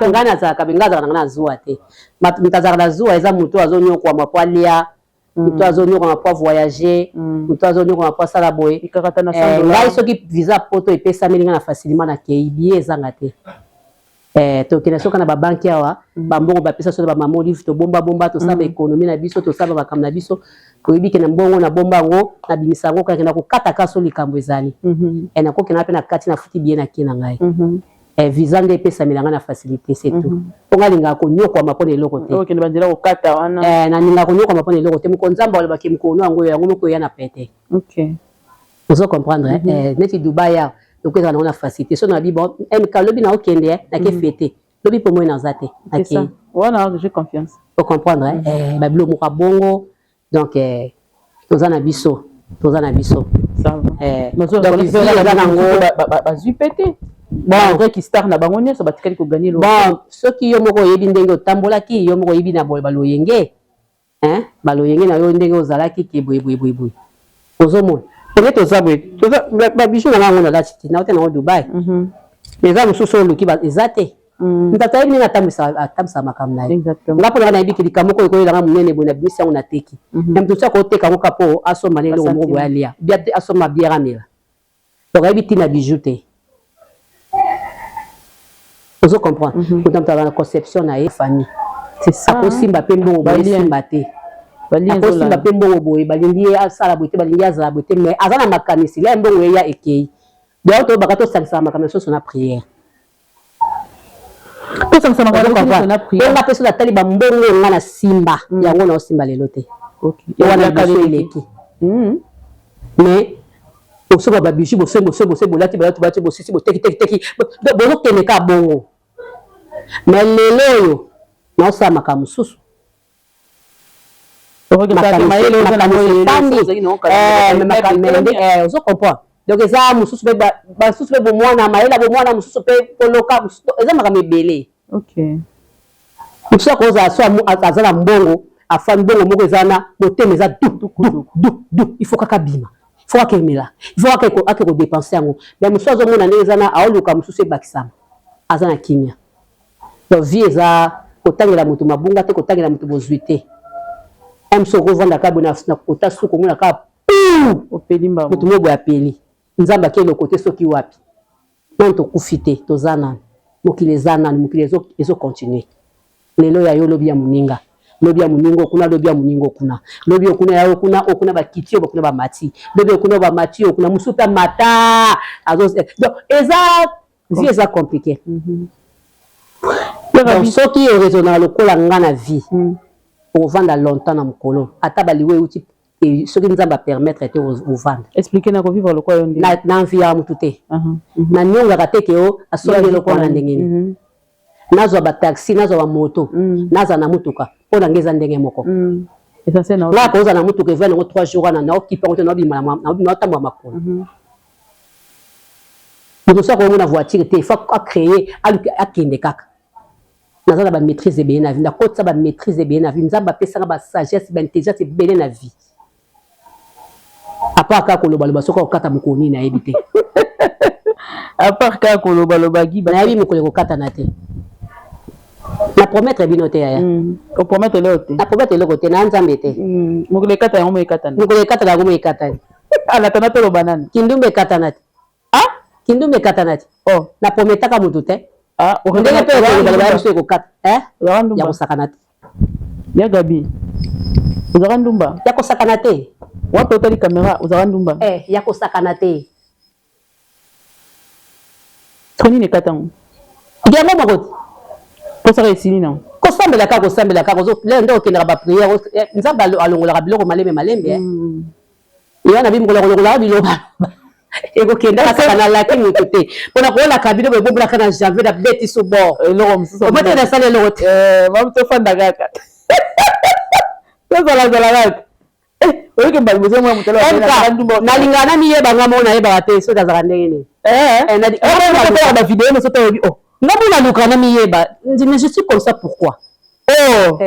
nga nazalaka be nga azalaka nanga na zuwa te moto azalaka na zuwa eza moto azonyokwama po alia moto azonyokwama po avoyager moto azonyokwama po asala boye ngai soki visa poto epesameli nga na facilement nakei bie ezanga te tokende soki na babanki awa bambongo bapesa so bamama olive tobomba tosala baéconomie na biso tosala makambo na biso toyebi ke na mbongo na bomba yango nabimisa yango kaka na kokataka so likambo ezali nakokenda mpe na kati nafuti bie na kie na ngai visa nde epesamela ngai na facilité c'est tout mpo ngai alingaka konyokwama mpo na eloko te nalingaka konyokwama mpo na eloko te moko nzambe alobaki mokolo yango yango moko eya na pete ozo comprendre neti dubai ya lokoezala nango na facilité so nabi bon mka lobi na okende nake fete lobi mpo moi naza te o comprendre babilo moko abongo donc toza na biso bazwi pete bon qui star na bango nyonso batikali koganye bon soki yo moko oyebi ndenge otambolaki yo moko oyebi na boye baloyenge na yo ndenge ozalaki ke boye ozomona pene toza boye babijo na bango nalati te naote nango dubai mais eza mosusu oyo oluki eza te ntata yebi ndenge atambwisa makambo na ye nga mpona nayebi ke likambo moko ekoyelanga monene boye na bimisi yango na teki na moto tiaka oteka ngo ka mpo asomba na eloko moko boye alia bia te asomba biere amela donc ayebi ntina biju te Vous comprenez? Quand tu as la conception de la famille. C'est ça. Akosi Mbappé mbongo boye simbate. Akosi Mbappé mbongo boye balingi asala bote balingi azala bote mais azana makanisi la mbongo ya ekei. Donc to bakato sangisa makanisi so na prière. To sangisa makanisi na prière. On appelle la taliba mbongo ngana simba. Yango na simba lelo te. OK. Wana kaleleki. Mais osoba babishi bo lati balatu bati bo sisi bo teki bo kene ka bongo. Mais lelo yo na sa makamususu. Donc ça mususu ba susu be mwana maela bo mwana mususu pe poloka eza makame belé. OK. Mususu ko za so azala mbongo afa mbongo moko ezana boteme za du il faut kaka bima. Il faut akemela. Il faut akeko dépenser yango. Mais mususu azomona ne ezana aoluka mususu bakisama. Azana kimia. Donc vie eza kotangela mutu mabunga te kotangela mutu bozuite. Emso ko vanda ka bona na kota suko ngona ka opelimba mutu mebo ya peli. Nzamba ke le côté soki wapi. Non to kufite to zana. Mokile zana mokile ezo continuer. Lelo ya yo lobi ya muninga. Lobi ya muningo kuna lobi ya muningo kuna. Lobi okuna ya okuna ba kitio okuna ba mati. Lobi okuna ba mati okuna musuta mata. Donc eza compliqué. Donc soki est raisonnable lokola ngana vie. Pour vendre longtemps dans mokolo. Ata baliwe uti et ce qui nous a permettre de vous vendre. Expliquez na ko vivre le quoi on dit. Na vie ya mututé. Na nyonga kateke o asola le ko na ndengeni. Nazo ba taxi, nazo ba moto, nazo na mutuka. Pona ngeza ndenge moko. Essentiel na. Là ko za na mutuka vient ngo 3 jours na okipa ko na bima na tamwa makolo. Nous ça ko na voiture te faut créer à kende kaka. Nazo ba maîtrise bien na vie. Na ko ça ba maîtrise bien na vie. Nzamba pesa ba sagesse, ba intelligence bien na vie. À part quand on soko kata mukoni na ebité. À part quand on loba giba na yebi mukole ko kata na te. Na promettre binote ya. O promettre l'autre. Na promettre le côté na nzambe te. Mukole kata ya ngomo kata. Mukole kata la ngomo kata. Ala tana to banane. Kindumbe kata na te. Ah? Kindumbe kata na te. Oh, na prometta ka mutu te. Ah, o ndenge pe ko so ko kata. Ya ko sakana te. Ya Gabi. Uzarandumba. Ya ko sakana te. Wapi utali kamera uzarandumba? Ya ko sakana te. Toni ne katango. Ya mo makoti. Ko saka esili na. Ko sambela ka zo le ndo okendaka ba prière nzamba alongola biloko malembe. Ya na bimgola biloko. Ego kenda ka na la kinyo te. Pona ko la kabilo be bombula kana janvier na beti so bo. Eloko mususu. O mate na sale eloko. Mamu to fanda kaka. Toza la. Oyo ke mbali bozo mwa mutelo na lingana mi yeba ngamo na yeba te so daza ndenge ni na di ba vidéo so to oh ngamo na lukana mi yeba je suis comme ça pourquoi oh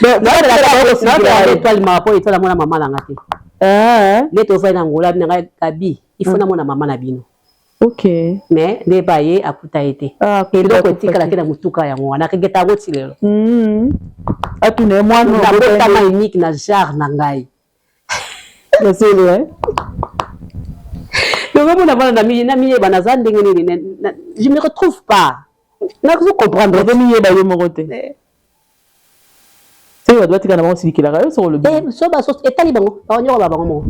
na étoile ma po étoile mona mama la ngate le to fa na ngola na Gabi il faut na mona mama na bino. OK mais ne ba ye akuta été et donc etikala ke na mutuka ya ngwana ke geta go tilelo atune mwana na botama unique na jar na ngai. C'est vrai. Je ne me retrouve pas. Je comprendre. C'est vrai, tu as aussi qu'il a sur le bien. So ba so etali bango, ba onyo ba bango mo.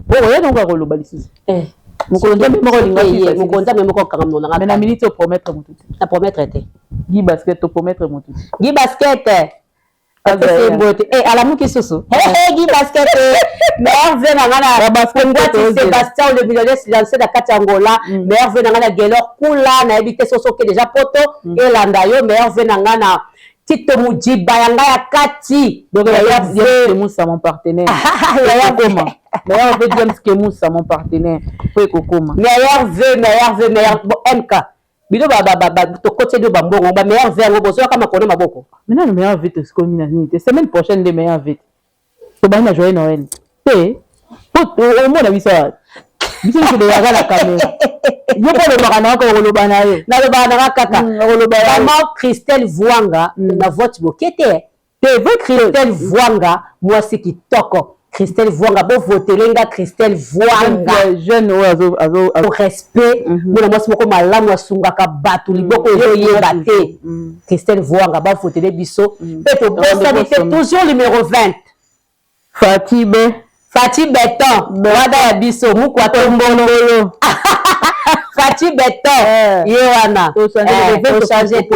Oh, ya donc ko lo balisi. Mukonza memo ko kanga mona nga. Mais na minute au promettre mon tout. Na promettre été. Guy basket au promettre mon tout. Guy basket. À la mouki soso. Guy basket. Merve na ngana basket Sébastien le millionnaire lancé na kati Angola. Merve na ngana gelor kula na ebité soso ke déjà poto et landa yo merve na ngana Tito Mujiba yanga ya kati. Donc James Moussa mon partenaire. Meilleur vœu James Moussa mon partenaire. Meilleur vœu MK. Bido to côté de bambongo ba meilleur vœu ngo bozo kama kone maboko. Maintenant le meilleur vœu c'est comme une semaine prochaine le meilleur vœu. To ba na joyeux Noël. Au moins la vie ça. Biso ko de yaga la caméra. Yo ko le bakana ko lo bana ye. Na le bana kaka. Maman Christelle Vuanga na vote bokete. Te vote Christelle Vuanga moi c'est qui toko. Christelle Vwanga bo votelenga Christelle Vwanga jeune au respect mona mwasi moko malamu asungaka bato liboko ezoyeba te Christelle Vwanga ba votele biso pe to bosani te toujours numéro 20 Fati Beton wada ya biso mukwa tombolo Fati Beton yewana changer te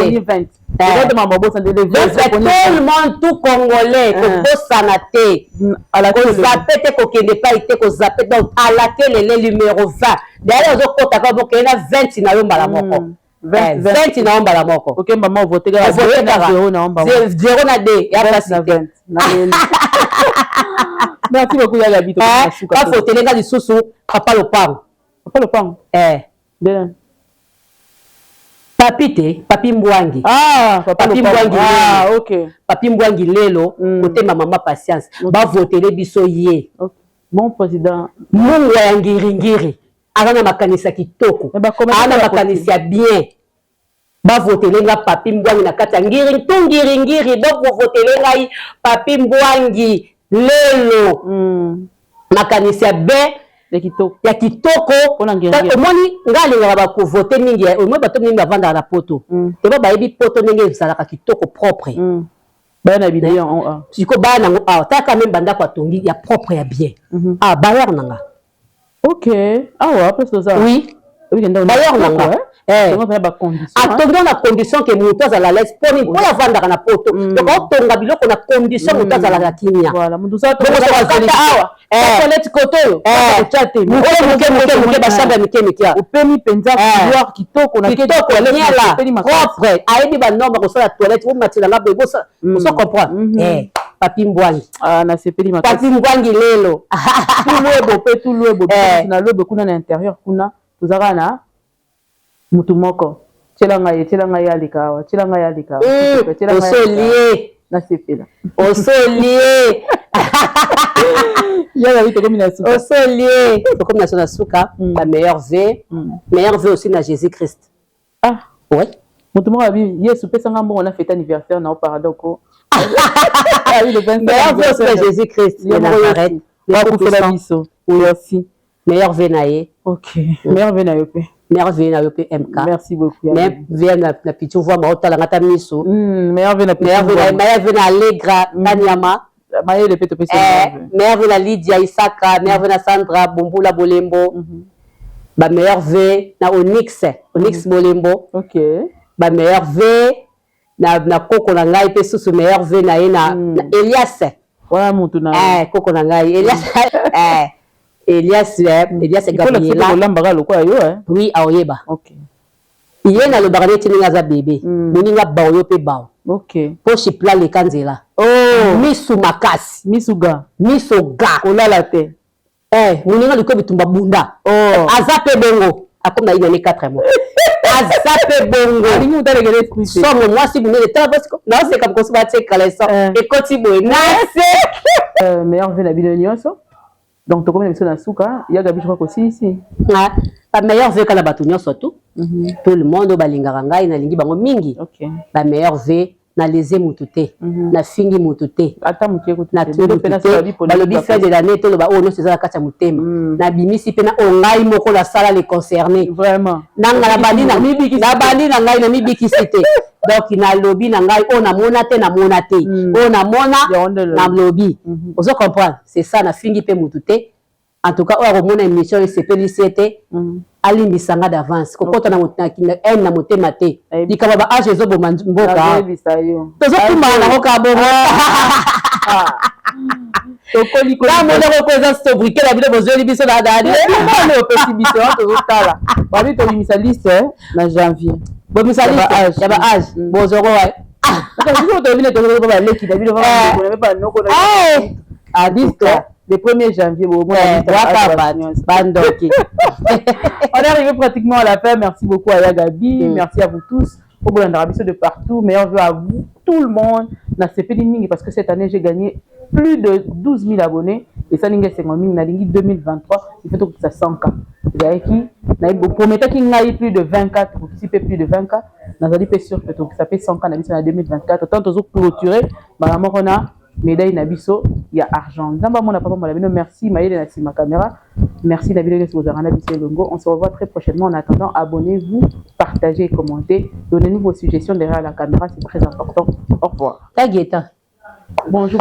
tout le monde tout congolais kobosana te kozape te kokende pa ite kozape donc alake lele numéro 20 d'ailleurs ozokotaka bokende na 20 na yo mbala moko 20 na yo mbala moko ok maman voteka 0 na D ya place 20 merci beaucoup ya Gabi ka fotelenga lisusu papa lopango Papi Mbwangi. Papi Mbwangi. OK. Papi Mbwangi lelo côté maman patience. Ba voter biso ye. Mon président. Mungu ya ngiringiri. Ana makanisa kitoko. Ana makanisa bien. Ba voter lenga Papi Mbwangi na kata ngiringiri donc vous voter lenga Papi Mbwangi lelo. Makanisa bien. Ya kitoko omoni ngalinga ba ko voter mingi omoni bato mingi bavanda na poto te ba bayebi poto ndenge ezalaka kitoko propre bana bidon siko bana ngo ta quand même banda kwa tongi ya propre ya bien bayer nanga OK après ça oui bayer nanga atonga na condition que moto azala l'aise poni po ya vanda na poto donc otonga biloko na condition moto azala na kimia voilà moto ça toilette koto chate muke basamba mike upeni penza couloir kitoko na kitoko nyala propre ayebi ba norme ko sala toilette vous matila la bebo ça on comprend Papi Mbwangi na sepeli makasi Papi Mbwangi lelo tout lwebo na lwebo kuna na intérieur kuna tozaka na mutu moko tshela ngai alikawa osolie na sepela osolie ya la comme na suka osolie comme na suka la meilleure V aussi na Jésus Christ ouais mutu moko abi Yesu pesa ngambo on a fête anniversaire na paradoko le 25 meilleure V Jésus Christ il arrête va pour faire la miso aussi meilleure V nae OK meilleure V nae pe Merveille na yope MK. Merci beaucoup. Mais vient na pitu voix ma otala ngata miso. Merveille na Allegra Kanyama. Maye peto pesa. Merveille na Lydia Isaka, Merveille na Sandra Bumbula Bolembo. Ba Merveille na Onyx Bolembo. OK. Ba Merveille na koko na ngai pe susu Merveille na ena Elias. Voilà mutu na. Koko na ngai Elias. Elias Gabriela oui aoyeba OK yena lo bagane tininga za bébé moninga baoyo pe bao OK po chipla le kanzela misu makasi misuga olala te moninga liko bitumba bunda aza pe bongo akomna ina ne 4 mois aza pe bongo alingi utalekele esprit somo mwasi bunele tabasiko na c'est comme ko suba te kala ça et koti boy na c'est meilleur ve na bidonioso. Donc, tu connais la souka, il y a Gabi, je crois aussi ici. La meilleure V que la batunia surtout. Tout le monde au balingaranga et na lingi bango mingi. La meilleure V na leze mutute, na fingi mutute. Attends, mutie écoute. Na tout le fait de l'année, tout le ba oh non c'est ça la kacha mutema. Na bimisi pe na ongai moko la sala les concernés. Vraiment. Nanga la bandi na mibiki, na bandi na ngai na mibiki cité. Donc il a lobby na ngai on a monate on a mona na lobby vous comprenez c'est ça na fingi pe mutute en tout cas on a mona émission et c'est pélicité ali misanga d'avance kokota na mutaki na motema te dikaba ba age zo bomba mboka tozo kuma na koka bomo tokoli ko la mona ko présence to briquer la bile bozeli biso na dadi on est petit biso tozo tala ba bi to limisa liste na janvier. Bon, mais ça y a pas âge. Bon, je vois. Le 1er janvier, on est arrivé pratiquement à la fin. Merci beaucoup à Yagabi. Merci à vous tous. Au bout de partout. Meilleur vœu à vous, tout le monde. Parce que cette année, j'ai gagné plus de 12 000 abonnés. Et ça, c'est 50 000. 2023. Il faut que ça 100 ans. Pour mettre qu'il y a plus de 24, pour participer plus de 24, nous allons sûr que ça fait 100 ans en 2024. Autant que nous clôturer, on a médaille Nabiso il y a argent. Merci Maëlle Nati ma caméra. Merci David Longo. On se revoit très prochainement. En attendant, abonnez-vous, partagez, commentez, donnez-nous vos suggestions derrière la caméra, c'est très important. Au revoir. Tagueta. Bonjour.